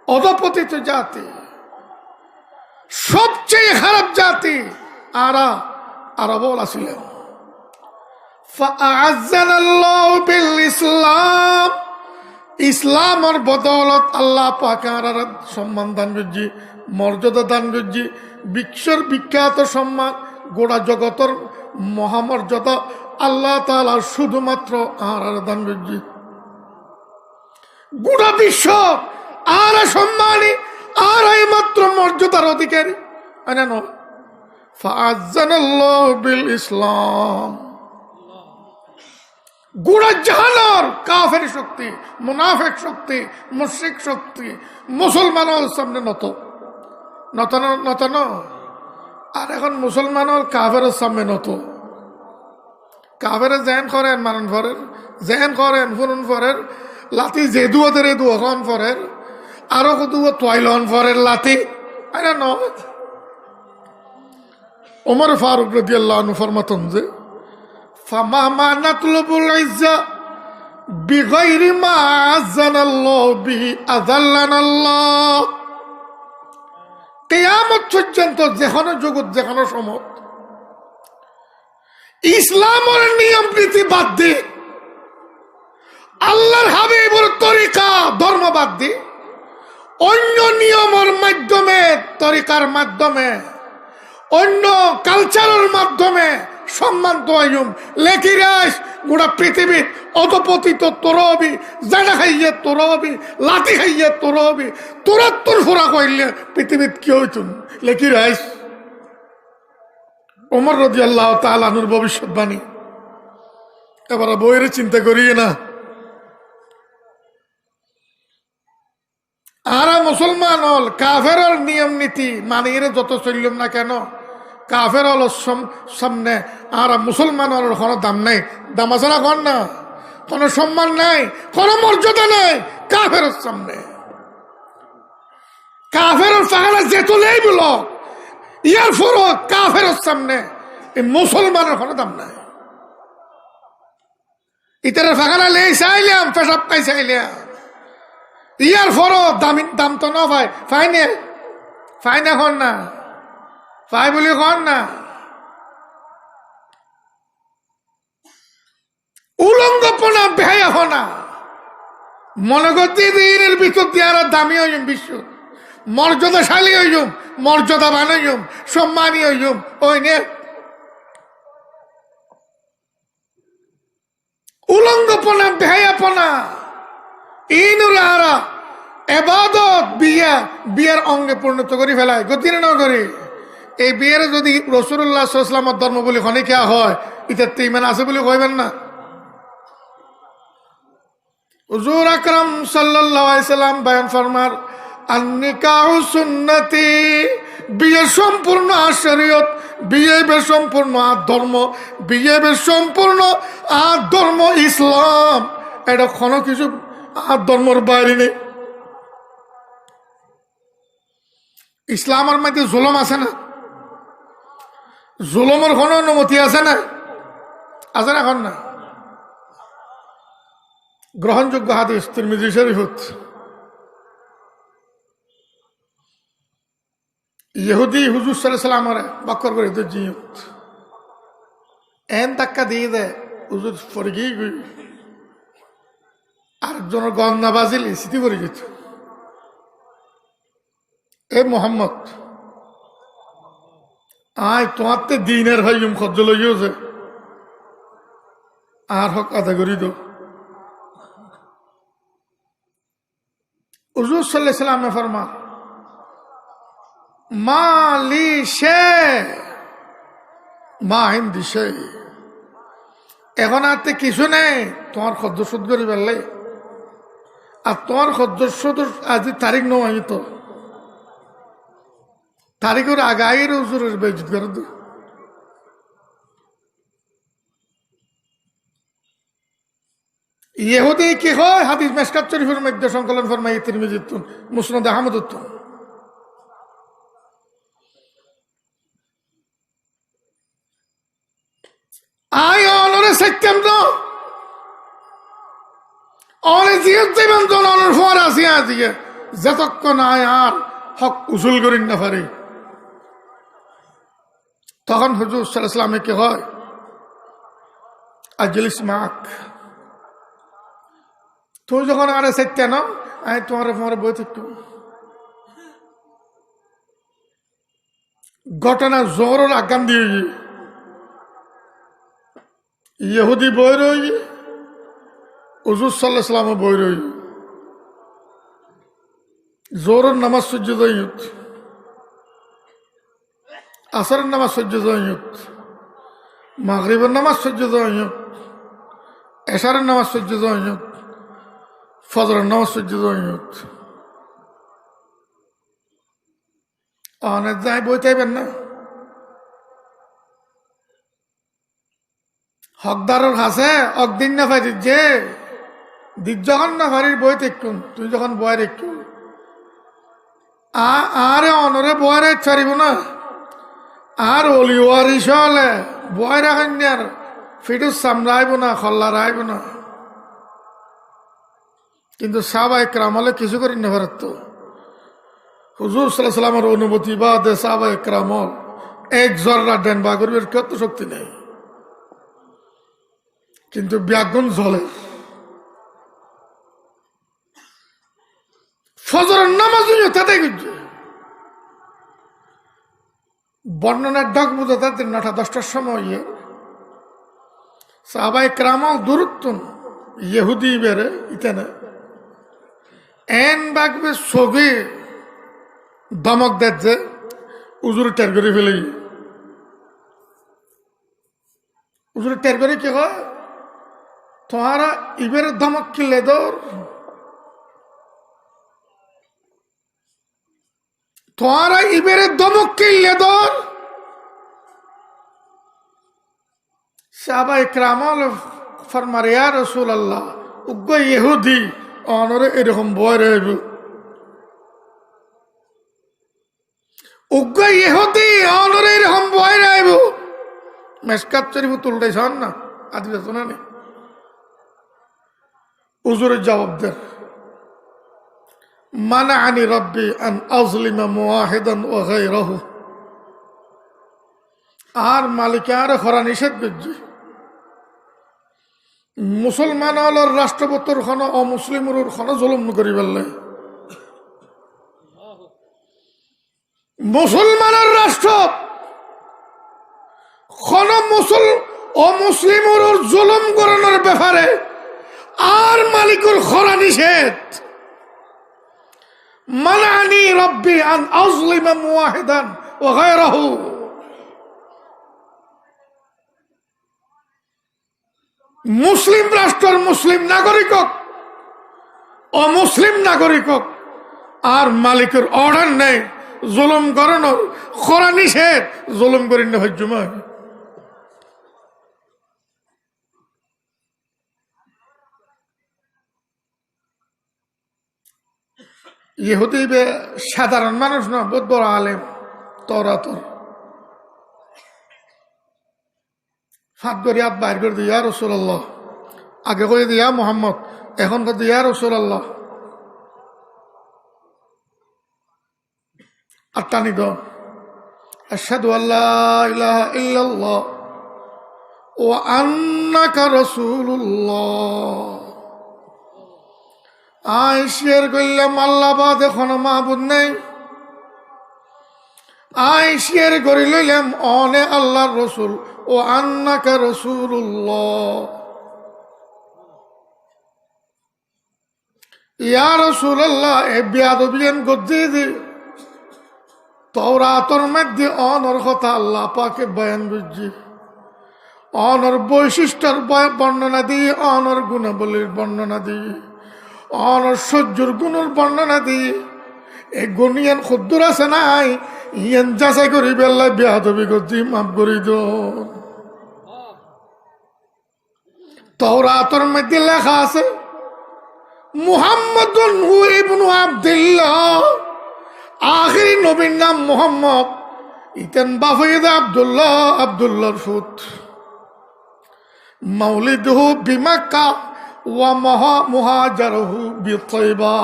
অধপতিত জাতি সবচেয়ে খারাপ জাতি আরব ছিলেন ফাআযানাল্লাহু বিল ইসলাম ইসলামের বদৌলত আল্লাহ পাক আর সম্মান দান করজি মর্যাদা দান করজি বিশ্বের বিখ্যাত সম্মান গোটা জগতের মহামর্যাদা আল্লাহ তাআলা শুধুমাত্র আর দান করজি গোটা বিশ্ব আর সম্মানী আর মাত্র মর্যাদার অধিকারী ফাআযানাল্লাহু বিল ইসলাম গোটা জাহানের কাফের শক্তি মুনাফিক শক্তি মুশরিক শক্তি মুসলমানের সামনে নত আর এখন মুসলমানের কাফের সামনে নত কাফের জেন করেন মানন ফরের জেন করেন ফুরুন ফরের লাতি যে দুয়াদের এ দুয়াখন ফরের আরো দুয়া তোয়াইলন ফরের লাতি আরে ন ওমর ফারুক রাদিয়াল্লাহু আনহু ফরমাতেন যে ফামা নাতলুবুল ইজ্জা বিগাইরি মা আযানাল্লাহু বিহি আযাল্লানাল্লাহ কিয়ামত পর্যন্ত যেখানে জগৎ যেখানে সমত ইসলামের নিয়ম নীতি বাদ দিয়ে আল্লাহর হাবিবের তরিকা ধর্ম বাদ দিয়ে অন্য নিয়মের মাধ্যমে তরিকার মাধ্যমে অন্য কালচারের মাধ্যমে সম্মান তোয়াইম লেখিরাস গোটা পৃথিবী অধপতিত তোর হবি জানা খাইয়ে তোর হবি লাঠি খাইয়ে তোর হবি তোর ফোরা কইলে পৃথিবীত কি হইতুন লেখিরাস ওমর রাদিয়াল্লাহু তাআলা আনহুর ভবিষ্যৎবাণী এবার বইয়ের চিন্তা করিয়ে না আর মুসলমান হল কাফের নিয়ম নীতি মানিয়ে যত চললাম না কেন কাফের হল সামনে আর মুসলমান হল কোনো দাম নাই দাম আছে না কোন না কোনো সম্মান নাই কোনো মর্যাদা নাই কাফের সামনে কাফের ফাগানা যেতুলেই বলো ইয়ার ফরক কাফের সামনে এই মুসলমানের কোনো দাম নাই ইতারের ফাগানা লেই চাইলাম পেশাব পাই চাইলাম ইয়ার ফরো দাম তো না ভাই ফাইনে কন না ফাই বলি কন না উলঙ্গপনা বেহায়া হনা মনে করতে দিনের ভিতর দিয়ে আর দামি হইম বিশ্ব মর্যাদাশালী হইম মর্যাদাবান হইম সম্মানী হইম ওই নে উলঙ্গপনা বেহায়াপনা ইনুরা আরা এবাদত বিয়ার অঙ্গে পরিণত করে ফেলায় গতি না করে এই বিয়ের যদি রাসূলুল্লাহ সাল্লাল্লাহু আলাইহি ওয়াসাল্লামের ধর্ম বলে খনিকা হয় এটাতে ঈমান আছে বলে কইবেন না হুজুর আকরাম সাল্লাল্লাহু আলাইহি ওয়াসাল্লাম বয়ান ফরমার আন-নিকাহু সুন্নতি বিয়ে সম্পূর্ণ শরীয়ত বিয়ে বে সম্পূর্ণ ধর্ম বিয়ে বে সম্পূর্ণ ধর্ম ইসলাম এটা কোনো কিছু আর ধর্মের বাইরে নেই ইসলামের মধ্যে জুলুম আছে না জুলুমের কোনো অনুমতি আছে না এখন না গ্রহণযোগ্য হাদিস তিরমিজি শরীফত ইহুদি হুজুর সাল্লাল্লাহু আলাইহি ওয়াসাল্লামের বকর করে তো জিয়ত এন ধাক্কা দিয়ে দেয় হুজুর পড়ে গিয়ে আরেকজনের গন্ধা বাজিলে স্মৃতি করে গেছে এ মোহাম্মদ আয় তোমার তো দিনের ভাই খজ্জ লইছে আর হক আদা করি দো হুজুর সাল্লাল্লাহু আলাইহি ওয়াসাল্লাম ফরমা মালি শে মা হিন্দি শে এখন আর কিছু নেই তোমার খদ্দ সুদ করি বেললে আর তোমার সদস্য তো আজ তারিখ নয় তো তারিখের আগাইয়ের হুজুরের বেইজ্জত করে দো ইহুদি কি হয় হাদিস মিশকাত শরীফের মধ্যে সংকলন ফরমাই তিরমিজিত মুসনাদ আহমদত আয় অনরে সেপ্টেম্বর অনেক জীবন জন অনেক ফর আসিয়া দিয়ে যতক্ষণ আয় আর হক উসুল করেন না পারে তখন হুজুর সাল্লাল্লাহু আলাইহি ওয়াসাল্লাম কি হয় আজলিস মাক তুই যখন আরে সেটতে না আয় তোমার বই একটু ঘটনা জোরের আগাম দিয়ে ইহুদি বই রই হুজুর সাল্লাল্লাহু আলাইহি ওয়াসাল্লাম বই রই জোরের নামাজ সহ্য যাইত আসরের নামাজ সহ্য যাইত মাগরিবের নামাজ সহ্য যাইত এশারের নামাজ সহ্য যাইত ফজরের নামাজ সহ্য যাইত অনেক যাই বই চাইবেন না হকদারের কাছে অকদিন না পারি যে দিক যখন না পারির বই দেখুন তুই যখন বয় দেখুন আরে অনরে বয় রে ছাড়িব না আর অলিওয়ারিস হলে বয় রাখেন আর ফিটুস সামলাইব না খল্লা রাইব না কিন্তু সাহাবায়ে কেরাম হলে কিছু করি না পারত হুজুর সাল্লাল্লাহু আলাইহি ওয়াসাল্লামের অনুমতি বাদে সাহাবায়ে কেরাম এক জররা দেন বা করবে কত শক্তি নেই কিন্তু ব্যাগুন জ্বলে ফজরের নামাজ তাতে গুজছে বর্ণনার ডক বুঝে তাদের 9টা 10টার সময় সাহাবায়ে কেরামল দূরত্বন ইহুদি বেরে ইতেনে এন বাগবে সগে দমক দেখছে উজুর টের করে ফেলে উজুর টের করে কি হয় তোমারা ইবের ধমক কিনলে দর তোমারা ইবের ধমক কিনলে দর সাহাবায়ে কেরামল ফরমারে ইয়া রাসূলুল্লাহ উগ্র ইহুদি অনরে এরকম ভয় রইব উগ্র ইহুদি অনরে এরকম ভয় রইব মেশকাত শরীফ তুলতে চান না আদি শোনা নেই উজুরের জবাব দেন মানাআনি রব্বি আন আযলিমা মুওয়াহিদান ওয়া গায়রাহু আর মালিক আর খরা নিষেধ করছে মুসলমান হলর রাষ্ট্রপতির খন অমুসলিমর খন জুলুম করি ফেললে মুসলমানের রাষ্ট্র খন অমুসলিমর জুলুম করানোর ব্যাপারে আর মালিকুর খরা নিষেধ মানানি রব্বি আন আযলিমা মুওয়াহিদান ওয়া গায়রাহু মুসলিম রাষ্ট্রের মুসলিম নাগরিক অমুসলিম নাগরিক আর মালিকের অর্ডার নেই জুলুম করানোর খরা নিষেধ জুলুম করি না হজ্জুমা ইহুদি সাধারণ মানুষ না বহুত বড় আলেম তরাতর ফাঁক করে হাত বাইর করে দিয়া রাসূলুল্লাহ আগে করে দিয়া মোহাম্মদ এখন তো দিয়া রাসূলুল্লাহ আর টানি দ আশহাদু আল্লা ইলাহা ইল্লাল্লাহ ওয়া আন্নাকা রাসূলুল্লাহ আইশের কইলাম আল্লাহ বাদে কোনো মাবুদ নেই আইশের করি লইলাম অনে আল্লাহর রসুল ও আন্নাকা রাসূলুল্লাহ ইয়া রাসূলুল্লাহ এ বিয়াদবিয়ান গদ্দি দি তাওরাতের মধ্যে অনর কথা আল্লাহ পাকে বয়ান বুঝছি অনর বৈশিষ্ট্যের বর্ণনা দিয়ে অনর গুণাবলীর বর্ণনা দিয়ে অনর সহ্যর গুণের বর্ণনা দিয়ে এই গুণিয়ান খুদ্দুর আছে নাই ইয়ান যাচাই করি বেল্লা বিয়াদবি করছি মাফ করি দো তাওরাতের মধ্যে লেখা আছে মুহাম্মাদুন ইবনু আব্দুল্লাহ আখিরি নবীর নাম মুহাম্মদ ইতেন বাফিদ আব্দুল্লাহ আব্দুল্লাহর ফুত মাউলিদুহু বিমাক্কা ওয়া মুহাজারুহু বিতাইবা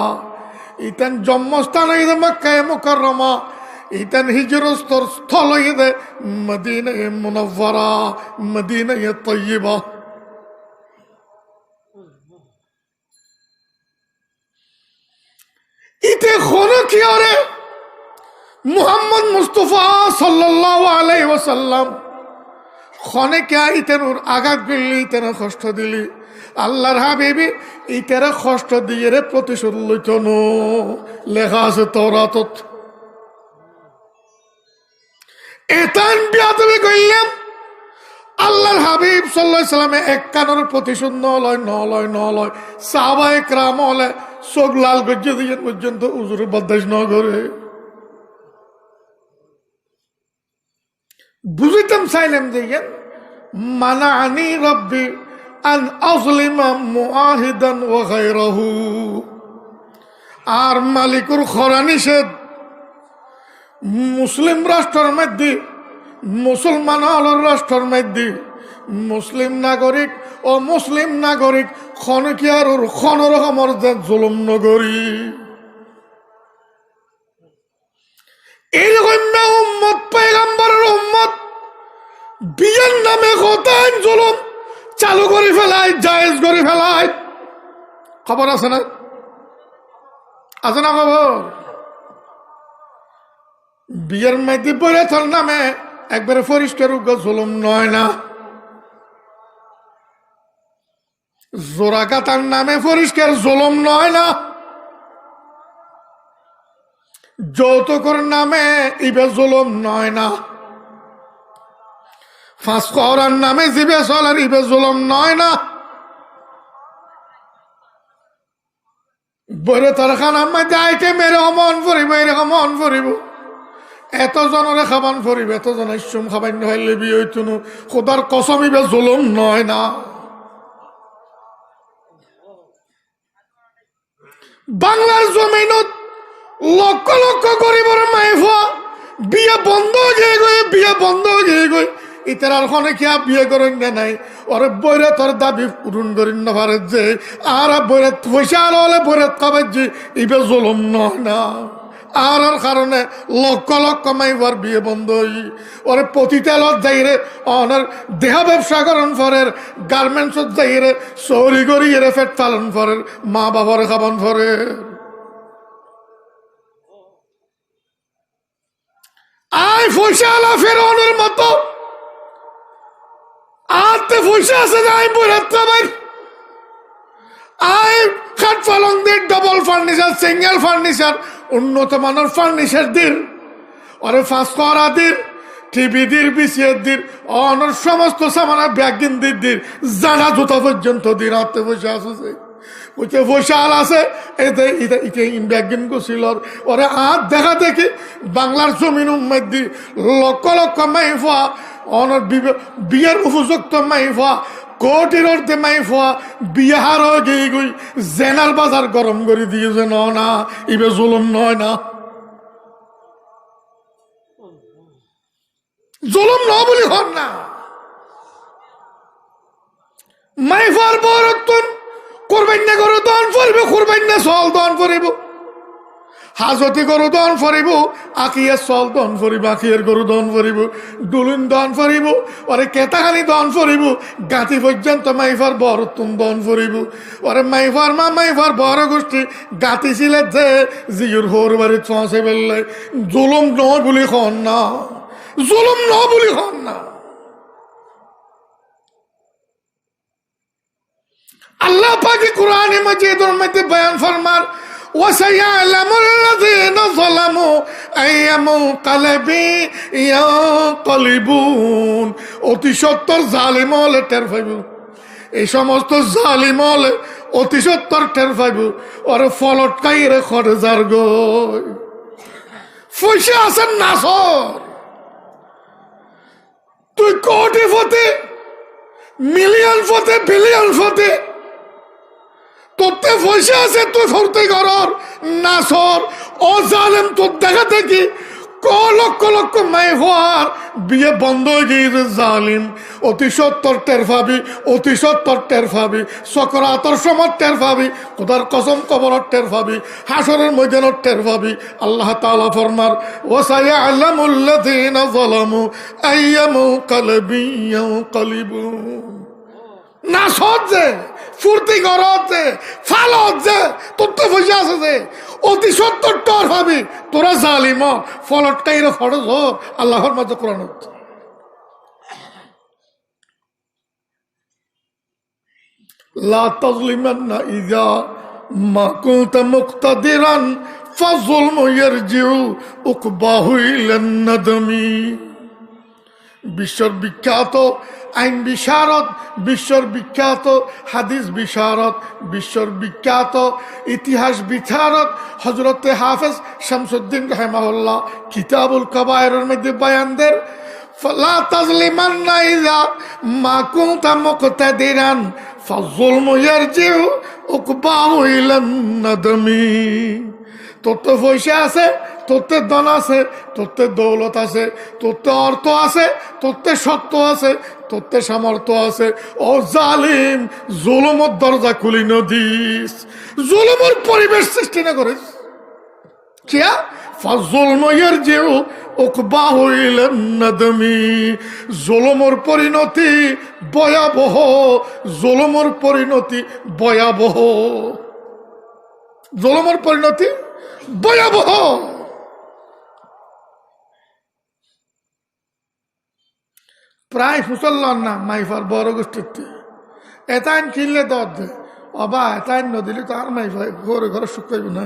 ইতেন জন্মস্থান হইতে মক্কায়ে মুকাররমা ইতেন হিজরত স্থল হইতে মদিনায়ে মুনাওয়ারা মদিনায়ে তাইয়্যিবা ইতে খনো কি আরে মুহাম্মদ মুস্তাফা সাল্লাল্লাহু আলাইহি ওয়াসাল্লাম খনে কে ইতেন আঘাত দিলি ইতেন কষ্ট দিলি আল্লাহর হাবিবি ইতের কষ্ট দিয়ে রে প্রতিশোধ লইত নো লেখা আছে তাওরাতত এতান বিয়াদবি কইলাম আল্লাহর হাবিব সাল্লাল্লাহু আলাইহি সাল্লামে এক কানের প্রতিশোধ নলয় সাহাবায়ে কেরাম হলে চোখ লাল গজ্জে দিয়ে পর্যন্ত উজুরে বরদাস্ত ন করে বুঝিতাম চাইলাম দিয়ে মানানি রব্বি আন আযলিমা মুআহিদান ওয়া গায়রাহু আর মালিকুর খরা নিষেধ মুসলিম রাষ্ট্রের মধ্যে মুসলমান হলের রাষ্ট্রের মধ্যে মুসলিম নাগরিক ও মুসলিম নাগরিক খনকিয়ার খনরকমর জুলুম নগরী এইরকম উম্মত পয়গম্বরের উম্মত বিয়ের নামে কতান জুলুম চালু করে ফেলায় জায়েজ করে ফেলায় খবর আছে না খবর বিয়ের মেয়েদি বইরাথর নামে একবারে পরিষ্কার জুলুম নয় না জোড়াকাতার নামে পরিষ্কার জুলুম নয় না, যৌতুকের নামে ইবে জুলুম নয় না, ফাঁস করার নামে জিবে চলার ইবে জুলুম নয় না, বইরে তরখান আমি যাইকে মেরে মন ফুরিব এরকম মন ফুরিব, এত জনরে খাবান ফুরিব, এত জন ইসুম খাবান হইলে বিয়ে হইতুনু, খোদার কসম ইবে জুলুম নয় না। বাংলার জমিনত লক্ষ লক্ষ গরিবের মাইফা বিয়ে বন্ধ হয়ে গিয়ে বিয়ে বন্ধ হয়ে গই ইতার খনে কিয়া বিয়ে করেন না নাই, ওরে বইরে তোর দাবি পূরণ করেন না পারে যে, আর বইরে পয়সা হলে বইরে কবে যে ইবে জুলুম নয় না। আর কারণে লক্ষ লক্ষ মাইফার বিয়ে বন্ধ হই, ওরে পতিতালত যাইরে অনার দেহ ব্যবসা করেন ফরের, গার্মেন্টসত যাইরে চৌরি করি এরে ফেট পালন ফরের, মা বাবার খাবান ফরের। আয় পয়সা আলা ফেরানোর মতো আতে পয়সা আছে যাই বইরাত ভাই, আয় খাট পালং দিয়ে ডবল ফার্নিচার সিঙ্গেল ফার্নিচার উন্নত মানের ফার্নিচার দিন, ওরে ফাঁস করা দিন, টিভি দিন, বিসিএস দিন, অনর সমস্ত সামানা ব্যাগ দিন দিন, জানা জুতা পর্যন্ত দিন। আতে পয়সা আছে বুঝতে পয়সা আল আছে এতে ইতে ব্যাগিন করছিল, ওরে আর দেখা দেখি বাংলার জমিন মধ্যে লক্ষ লক্ষ মাইফা অনর বিয়ের উপযুক্ত মাইফা কোটির অর্ধে মাইফা বিয়ে হার হয়ে গিয়ে গই জেনার বাজার গরম করে দিয়েছে। না ইবে জুলুম নয় না, জুলুম ন বলি হন না। মাইফার বরত্তন করবেন না গরু দন ফরিব, করবেন না চল দন ফরিব, হাজতি গরু দন ফরিব, আকিয়ের চল দন ফরিব, আকিয়ের গরু দন ফরিব, ডুলুন দন ফরিব, ওরে কেতাখানি দন ফরিব, গাঁতি পর্যন্ত মাইফার বরত্তন দন ফরিব। ওরে মাইফার মা মাইফার বড় গোষ্ঠী গাঁতি ছিল যে জিওর হোর বাড়ি পৌঁছে ফেললে, জুলুম ন বলি হন না, জুলুম ন বলি হন না। আল্লাহ পাকি কুরআনে মাজিদের মধ্যে বয়ান ফরমার, ওয়াসায়ালামুল্লাযীনা যালামু আইয়ামু কালাবি ইয়ানকালিবুন, অতি সত্তর জালিম হলে টের পাইব, এই সমস্ত জালিম হলে অতি সত্তর টের পাইব, ওরে ফলট কাইরে খরে যার গই পয়সা আছেন নাসর, তুই কোটি ফতে মিলিয়ন ফতে বিলিয়ন ফতে তোরতে পয়সা আছে, তুই ফুর্তি করর নাসর ও জালেম, তোর দেখা দেখি ক লক্ষ লক্ষ মাই হওয়ার বিয়ে বন্ধ হয়ে গিয়েছে। জালিম অতি সত্তর টের পাবি, অতি সত্তর টের পাবি, সকরাতর সময় টের পাবি, খোদার কসম কবরত টের পাবি, হাসরের ময়দানত টের পাবি। আল্লাহ তাআলা ফরমার, ওয়াসায়ালামুল্লাযীনা যালামু আইয়ামু কালবি ইয়ানকালিবুন। নাসর যে ফুর্তি করত যে ফালত যে তোর তো পয়সা আছে যে অতি সত্তর টর ভাবি, তোরা জালিম ফলট কাইরে খরচ হোক আল্লাহর মাঝে কোরআন। লা তাজলিমান্না ইযা মা কুনতা মুকতাদিরান ফাযুলমু ইয়ারজিউ উকবাহু ইলান নাদমি। বিশ্বর বিখ্যাত আইন বিশারদ, বিশ্বর বিখ্যাত হাদিস বিশারদ, বিশ্বর বিখ্যাত ইতিহাস বিশারদ হযরতে হাফেজ শামসুদ্দিন রাহিমাহুল্লাহ কিতাবুল কাবায়েরের মধ্যে বয়ান দেন, লা তাজলিমান্না ইযা মা কুনতা মুকতাদিরান ফাযুলমু ইয়ারজিউ উকবাহু ইলান নাদমি। তোরতে পয়সা আছে, তোরতে ধন আছে, তোরতে দৌলত আছে, তোরতে অর্থ আছে, তোরতে সত্য আছে, তোরতে সামর্থ্য আছে, ও জালিম জুলুমের দরজা খুলি নদিস, জুলুমের পরিবেশ সৃষ্টি না করিস। কিয়া ফাযুলমু ইয়ারজিউ উকবাহু ইলান নাদমি। জুলুমের পরিণতি ভয়াবহ, জুলুমের পরিণতি ভয়াবহ, জুলুমের পরিণতি ভয়াবহ। প্রায় মুসলমান না মাইফার বড় গোষ্ঠীতে এতাইন কিনলে দর দে অবা এতাইন নদিলে তো আর নাই ভাই ঘরে ঘরে সুখ পাইব না।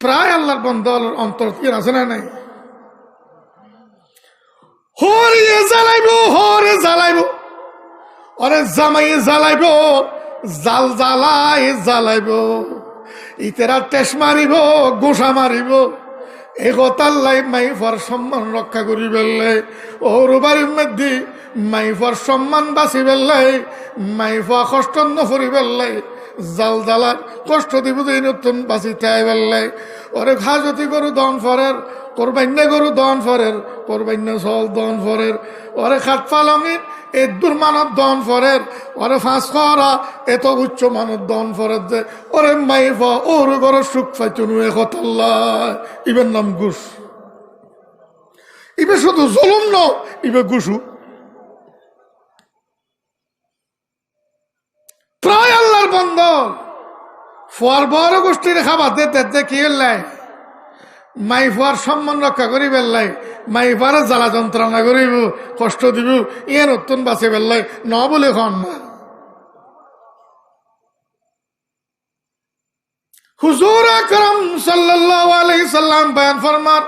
প্রায় আল্লাহর বন্ধ অন্তর কি আছে না নাই? হরিয়ে জ্বালাইব, হরে জ্বালাইব, অরে জামাইয়ে জ্বালাইব, জাল জ্বালাই জ্বালাইব, ইতেরা টেস মারিব, গোসা মারিব। এগতাল্লাই মাইফার সম্মান রক্ষা করি বেললে, ওর বাড়ির মধ্যে মাইফার সম্মান বাঁচি বেললাই, মাইফা কষ্ট নফরি বেললাই, জাল জ্বালার কষ্ট দিব যে নতুন বাঁচি তাই বেললাই। ওরে খাজতি গরু দন ফরের, কোরবান্য গরু দন ফরের, কোরবান্য চল দন ফরের, ওরে খাট পালঙির এদুর মানব দন ফরের, ওরে ফাঁস করা এত উচ্চ মানব দন ফরের যে ওরে মাইফা ওর ঘর সুখ পাইতুন একতাল্লাহ। ইবের নাম ঘুষ। ইবে শুধু জুলুম ন, ইবে ঘুষু। প্রায় আল্লাহর বন্ধন ফোয়ার বড় গোষ্ঠীর খাবার দে কি এলাই মাইফার সম্মান রক্ষা করি বেললাই, মাইফার জ্বালা যন্ত্রণা করিব, কষ্ট দিব, ইয়ে নতুন বাঁচে বেললাই ন বলে খন না। হুজুর আকরাম সাল্লাল্লাহু আলাইহি সাল্লাম বয়ান ফরমান,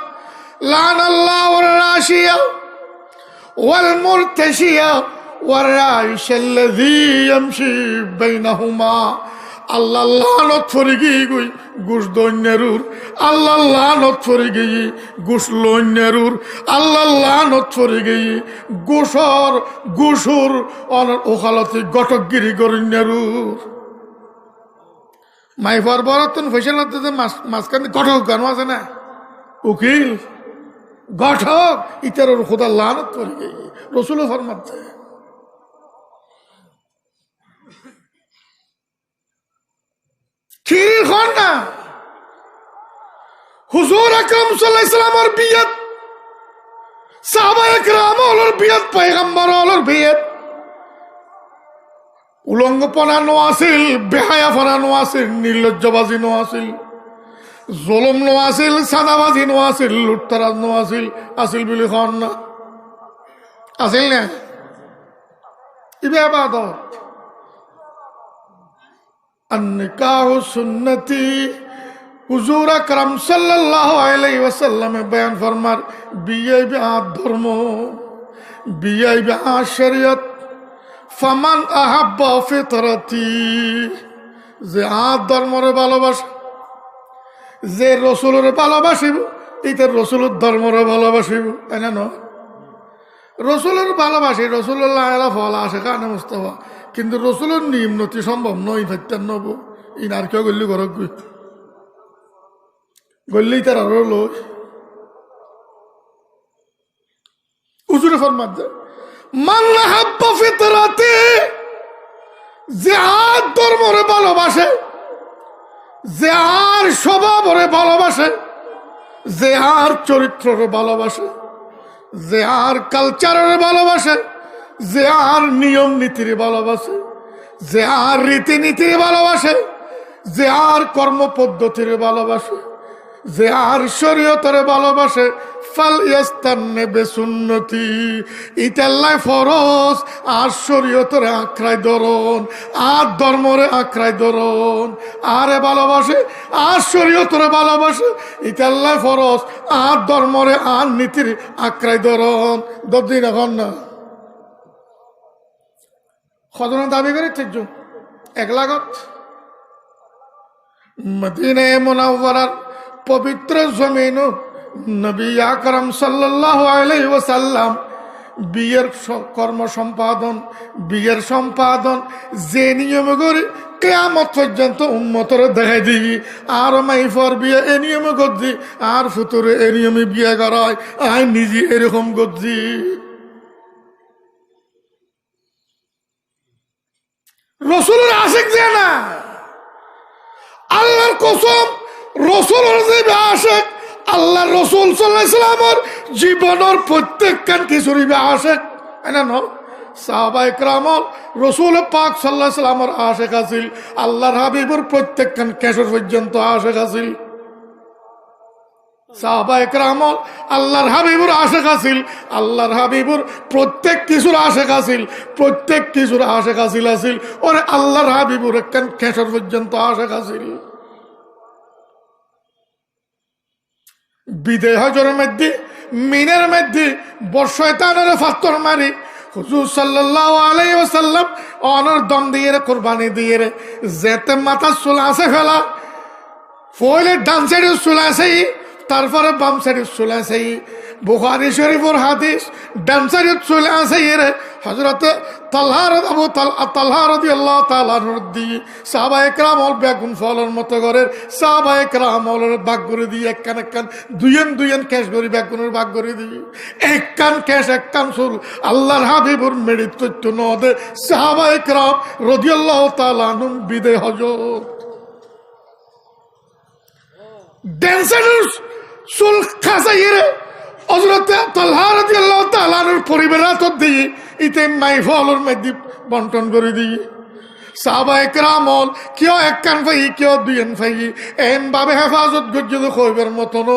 লান আল্লাহু রাশিয়া ওয়াল মুরতাশিয়া ওয়ার রাইশাল্লাযী ইয়ামশি বাইনাহুমা। আল্লাহ লানত ফরি গই গুস দন্যারুর, আল্লাহ লানত ফরি গই গুস লন্যারুর, আল্লাহ লানত ফরি গই গুসর গুসুর অনর ওখালতি গটকগিরি গরন্যারুর। মাইফার বরতন ফেসেল মাঝখানে গঠক গান আছে না, উকিল গঠক ইতার খোদা লানত ফরি গই রসুল ফরমাতে। না হুজুর আকরাম সাল্লাল্লাহু আলাইহি সাল্লামের বিয়াত, সাহাবায়ে কেরামের বিয়াত, পয়গম্বর হলোর বিয়াত উলঙ্গপনা নো আছিল, বেহায়াপনা নো আছিল, নির্লজ্জবাজি নো আছিল, জুলুম নো আছিল, সাদাবাজি নো আছিল, লুটতারাজ নো আছিল, আছিল বুলি খন না আছিল না? ইবে ইবাদত। আন-নিকাহু সুন্নতি। হুজুর আকরাম সাল্লাল্লাহু আলাইহি ওয়াসাল্লাম বয়ান ফরমার, বিয়ে বিআত ধর্ম, বিয়ে বিআত শরীয়ত। ফামান আহাব্বা ফিতরাতি, যে আত ধর্মরে ভালোবাসে, যে রসুলের ভালোবাসিব, এটা রসুলের ধর্মরে ভালোবাসিব, তাই না? রসুলের ভালোবাসি, রসুল্লাহ এরা ফল আসে কানে মুস্তফা, কিন্তু রসুলের নিম্নতি সম্ভব নয়। ফাইতার নব ইনার কেউ গল্লি ঘরক গই গল্লি তার আরো লই উজুরে ফরমাত যায়, মাল্লা হাব্বা ফিতরাতে, যে আর ধর্মরে ভালোবাসে, যে আর স্বভাবরে ভালোবাসে, যে আর চরিত্ররে ভালোবাসে, যে আর কালচারের ভালোবাসে, যে আর নিয়ম নীতির ভালোবাসে, যে আর রীতিনীতির ভালোবাসে, যে আর কর্ম পদ্ধতির ভালোবাসে, যে আর শরীয়তের ভালোবাসে, ফাল ইয়াস্তান্নে বিসুন্নতি, ইতাল্লাই ফরজ আর শরীয়তের আঁকড়ায় ধরুন, আর ধর্মরে আঁকড়ায় ধরুন, আরে ভালোবাসে আর শরীয়তের ভালোবাসে, ইতাল্লাই ফরজ আর ধর্মরে আর নীতির আঁকড়ায় ধরুন। দদিন এখন না কজন দাবি করে ঠিক এক লাগত মদিনা মুনাওয়ারার পবিত্র জমিন নবী আকরাম সাল্লাল্লাহু আলাইহি ওয়াসাল্লাম বিয়ের কর্ম সম্পাদন, বিয়ের সম্পাদন যে নিয়ম করে কিয়ামত পর্যন্ত উম্মতরে দেখাই দিবি। আর মাইফর বিয়ে এ নিয়মে গদ্দি, আর ফুতুরে এ নিয়মে বিয়ে করায়, আই নিজে এরকম গদ্দি। রসুলের আশিক যে না, আল্লাহর কসম, রসুলের যে আশিক, আল্লাহ রসুল সাল্লাল্লাহু আলাইহি ওয়াসাল্লামের জীবনের প্রত্যেকখান কিছুরই আশিক, না ন? সাহাবায়ে কেরামর রসুল পাক সাল্লাল্লাহু আলাইহি ওয়াসাল্লামের আশিক আছিল, আল্লাহর হাবিবের প্রত্যেকখান কেশর পর্যন্ত আশিক আছিল। সাহাবা একরাম আল্লাহর হাবিবুর আশেক আছিল, আল্লাহর হাবিবুর প্রত্যেক কিছুর আশেক আছিল, প্রত্যেক কিছুর আশেক আছিল ওরে আল্লাহর হাবিবুর একখান খেসর পর্যন্ত আশেক আছিল। বিদে হজরের মধ্যে মিনের মধ্যে বর্ষয়তানের ফাত্তর মারি হুজুর সাল্লাল্লাহু আলাইহি ওয়াসাল্লাম অনর দম দিয়ে রে কুরবানি দিয়ে রে যেতে মাথা চুল আছে ফেলা ফলে ডান সাইডে চুল আছে তারপরে বাম সাইডে চুল আছে। বুখারী শরীফের হাদিস ডান সাইডে চুল আছে রে হযরত তালহা রাদিয়াল্লাহু তাআলা নরদি সাহাবায়ে কেরাম বেগুন ফলের মতো করে সাহাবায়ে কেরাম ভাগ করে দিয়ে একখান দুইয়েন কেশ করে বেগুনের ভাগ করে দিয়ে একখান কেশ একখান চুল আল্লাহর হাবিবুর মেডিত করত নদে সাহাবায়ে কেরাম রাদিয়াল্লাহু তাআলা আনহুম বিদে হজরত ড্যান্সারের চুল খাসাইরে হযরত তালহা রাদিয়াল্লাহু তাআলার পরিবারত দিয়ে ইতে মাইফলের মধ্যে বন্টন করে দিয়ে সাহাবায়ে কেরাম কেউ একখান ফাই কেউ দুইয়েন ফাই এন ভাবে হেফাজত গজ্জল কইবার মতন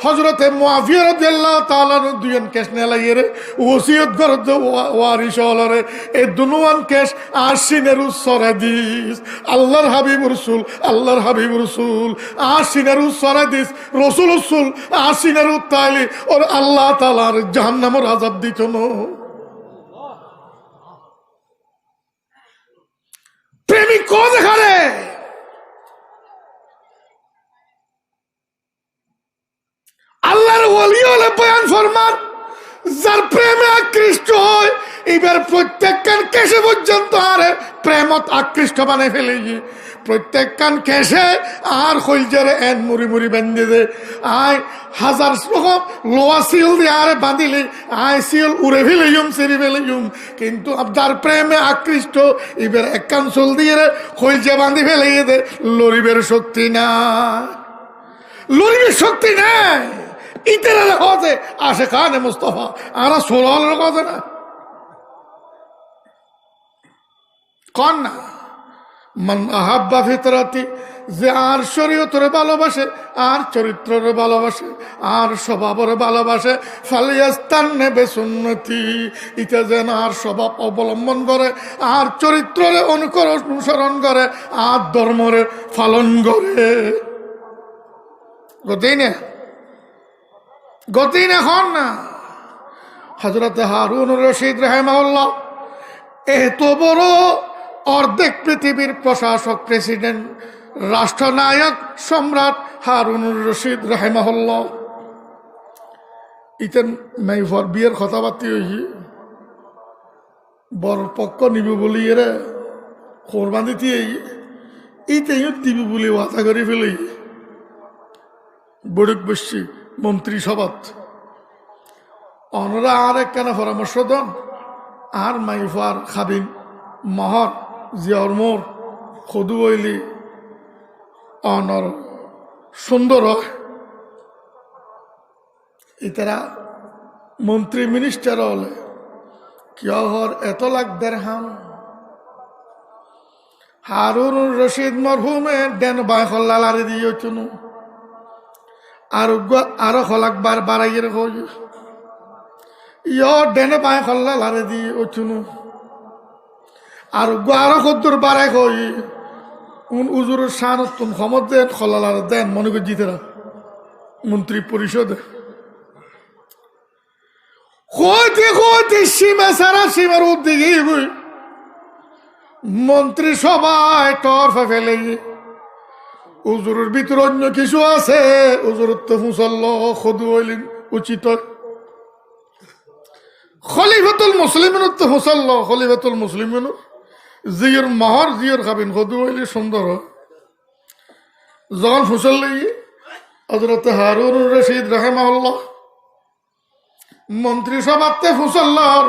হযরতে মুআবিয়া রাদিয়াল্লাহু তাআলা দুইয়েন কেশ নেলাইরে ওসিয়ত করত ওয়ারিস হলরে এই দুনুয়ান কেশ আশিনের উসরা দিস আল্লাহর হাবিব রাসূল আল্লাহর হাবিব রাসূল আশিনের উসরা দিস রাসূল রাসূল আশিনের তাইলি আর আল্লাহ তাআলার জাহান্নামের আযাব দিত না। প্রেমিক কোন দেখারে আল্লাহর ওলি হলে বয়ান ফরমান যার প্রেমে আকৃষ্ট হয় এবার প্রত্যেকখান কেশে পর্যন্ত আরে প্রেমত আকৃষ্ট বানাই ফেলে প্রত্যেকখান কেশে আর কইজারে এন মুড়ি মুড়ি বেঁধে দে আয় হাজার রকম লোয়া সিল দিয়ে আরে বাঁধিলে আয় সিল উড়ে ফেলেইম সেরি ফেলেইম কিন্তু যার প্রেমে আকৃষ্ট এবার একখান চুল দিয়ে কইজা বাঁধি ফেলে দে লরিবের শক্তি না লরিবের শক্তি নাই ইতের হতে আসে কানে মুস্তফা আরা সোলালের কথা না কন না মান আহাব্বা ফিতরাতি যে আর শরীয়তের ভালোবাসে আর চরিত্রের ভালোবাসে আর স্বভাবের ভালোবাসে ফালিয়াস্তান্নে বিসুন্নতি ইটা যেন আর স্বভাব অবলম্বন করে আর চরিত্রের অনুসরণ করে আর ধর্মরে পালন করে গতিন এখন না হযরত হারুন রশিদ রাহিমাহুল্লাহ এত বড় অর্ধেক পৃথিবীর প্রশাসক প্রেসিডেন্ট রাষ্ট্রনায়ক সম্রাট হারুনুর রশিদ রাহিমাহুল্লাহ ইতেন মাইফর বিয়ের কথাবার্তি হয়েছি বড় পক্ষ নিব বলি এরা কোরবান দিতে ইতে দিব বলে ওয়াদা করে ফেলে বড়ক বসছি মন্ত্রিসভাত অনরা আর একখানা পরামর্শ দেন আর মাইফার খাবিন মহর জিয়র মোর সদু বইলি অনর সুন্দর হয় ইতারা মন্ত্রী মিনিস্টার হলে কিয় হর এত লাখ দেড়হাম হারুন রশিদ মরহুমে ডেন বাই হল্লা লারে দিয়ে চুনু আরো হলাক বার বাড়াইয়ের হই ইয় ডেনে বাই হল্লা লারে দিয়ে চুনু আর আরো কদ্দুর বাড়াই হই উজুরের শান তুম ক্ষমত দেন খলালার দেন মনে করি জিতেরা মন্ত্রী পরিষদে হইতে সীমা সারা সীমার উদ্দিকে মন্ত্রী সবাই টরফা ফেলে উজুরের ভিতর অন্য কিছু আছে উজুরের তো মুসল্ল খদু হইলেন উচিত খলিফাতুল মুসলিমিন তো মুসল্ল খলিফাতুল মুসলিমিন জিয়র মহর জিয়র খাবেন খদু হইলে সুন্দর যখন ফুসল হযরত হারুন রশিদ রাহিমাহুল্লাহ মন্ত্রী সভাতে ফুসল্লার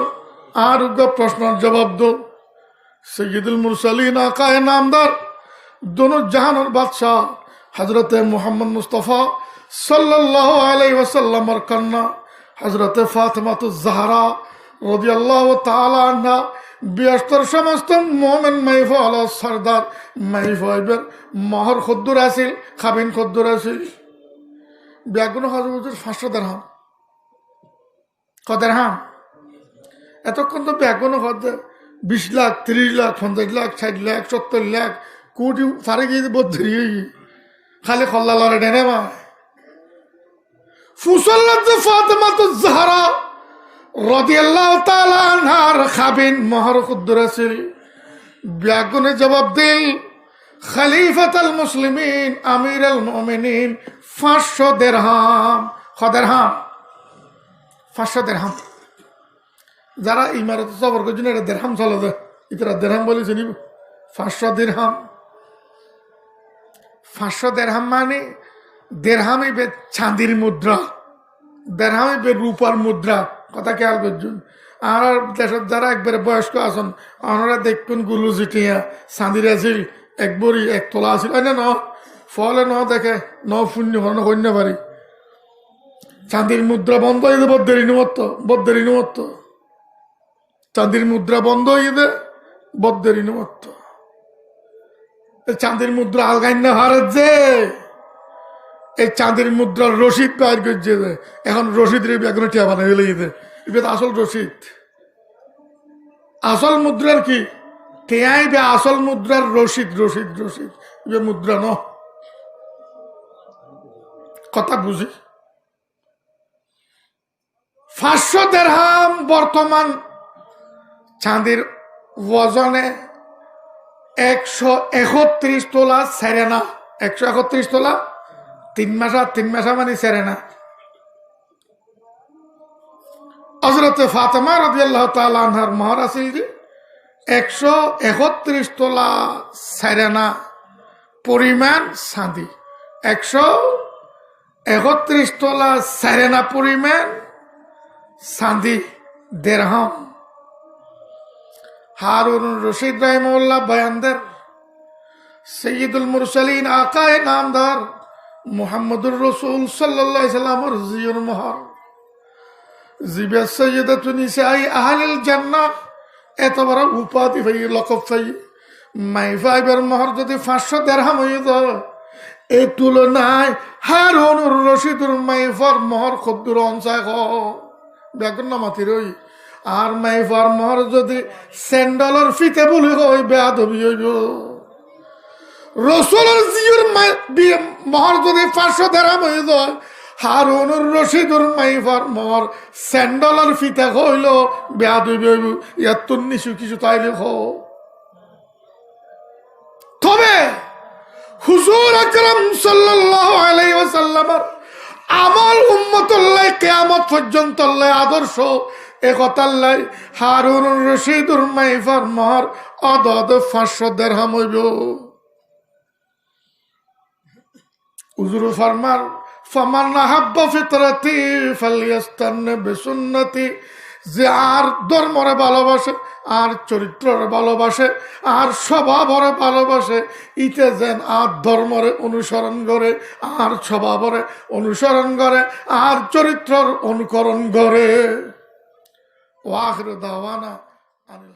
আর প্রশ্নের জবাব দো সৈয়দুল মুরসালিন আকায়ে নামদার দোনো জাহানের বাদশাহ হযরত মুহাম্মদ মুস্তাফা সাল্লাল্লাহু আলাইহি ওয়াসাল্লামের কন্যা হযরত ফাতিমাতুজ জাহরা রাদিয়াল্লাহু তাআলা আনহা বিয়াস্তর সমস্ত মোমেন মাইফল সরদার মাইফাইবের মহর খদ্দুর আসিল খাবিন খদ্দুর আসিল ব্যাগুনো হজ হুজুর 500 দিরহাম। দিরহাম এতক্ষণ তো ব্যাগুনো হজ 20 লাখ 30 লাখ 50 লাখ 60 লাখ 70 লাখ কোটি ফারে গিয়ে বদ্ধি খালি খল্লা লড়ে ডেনে মা ফুসল্লাত ফাতেমাতুজ জাহরা রাদিয়াল্লাহু তাআলা আনহার খাবিন মহর কুদ্দুরাসিল ব্যাগুনে জবাব দিল খলিফাতুল মুসলিমিন আমিরুল মুমিনিন 500 দিরহাম। দিরহাম 500 দিরহাম। যারা ইমারত সফর করছেন এটা দিরহাম চলে যায়, ইতরা দিরহাম বলে চিনিব। 500 দিরহাম, 500 দিরহাম মানে দিরহাম ইবে চাঁদির মুদ্রা, দিরহাম ইবে রূপার মুদ্রা। কথা খেয়াল করছেন। আর দেশের যারা একবারে বয়স্ক আছেন ওনারা দেখুন গুলু জিটিয়া চাঁদির আছিল 1 বড়ি 1 তোলা আছিল ন ফলে ন দেখে ন শূন্য কন্য পারি চাঁদির মুদ্রা বন্ধ হয়ে যাবে। বদ্দেরি নিমত্ত চাঁদির মুদ্রা বন্ধ হয়ে যাবে বদ্দেরি নিমত্ত। চাঁদির মুদ্রা আলগাইন না হারের যে এই চাঁদির মুদ্রার রশিদ বাইর করছে এখন রশিদ রে এখন টিয়া বানাই ফেলে এটা আসল রশিদ। আসল মুদ্রার কি টিয়াই বে আসল মুদ্রার রশিদ রশিদ রশিদ এ মুদ্রা ন কথা বুঝি। 500 দিরহাম বর্তমান চাঁদির ওজনে 131 তোলা সেরে না। 131 তোলা 3 মাসা মানে সেরে না। হযরত ফাতেমা রাদিয়াল্লাহু তাআলা আনহার মহর আছিল যে 131 তোলা সেরে না পরিমাণ চাঁদি। 131 তোলা সেরে না পরিমাণ চাঁদি দিরহাম। হারুন রশিদ রাহিমাহুল্লাহ বয়ান দেন সৈয়দুল মুরসালিন আকায়ে নামদার মুহাম্মদুর রাসূল সাল্লাল্লাহু আলাইহি সাল্লামের জিয়র মোহর জিবা সাইয়্যিদাতু নিসাই আহলিল জান্নাহ এত বড় উপাধি ভাই লকব ভাই মাইফাইবের মোহর যদি 500 দিরহাম হয়ে যায় এই তুলনায় হারুন রশিদুর মাইফার মোহর কদ্দুর অনসায় বেগুন না মাতি রই আর মাইফার মোহর যদি $100 ফিতে বলি হয় বেয়াদবি হইব। রসুলের জিয়র মোহর যদি 500 দিরহাম হয়ে যায় হারুন রশিদুর মাইফার মোহর $100 ফিতে হইল বেয়াদবি হইব। ইয়ার তোর নিশু কিছু তাইলে তবে হুজুর আকরাম সাল্লাল্লাহু আলাইহি ওয়াসাল্লামের আমল উম্মতুল্লাহ কিয়ামত পর্যন্ত আদর্শ একতাল্লাই হারুন রশিদুর মাইফার মোহর অদদ 500 দিরহাম হইব। হুজুর ফরমান ফামান আহাব্বা ফিতরাতি ফালিয়াস্তান্না বিসুন্নতি যে আর ধর্মরে ভালোবাসে আর চরিত্ররে ভালোবাসে আর স্বভাবরে ভালোবাসে ইতে যেন আর ধর্মরে অনুসরণ করে আর স্বভাবরে অনুসরণ করে আর চরিত্রর অনুকরণ করে। ওয়াখিরু দাওয়ানা আনিল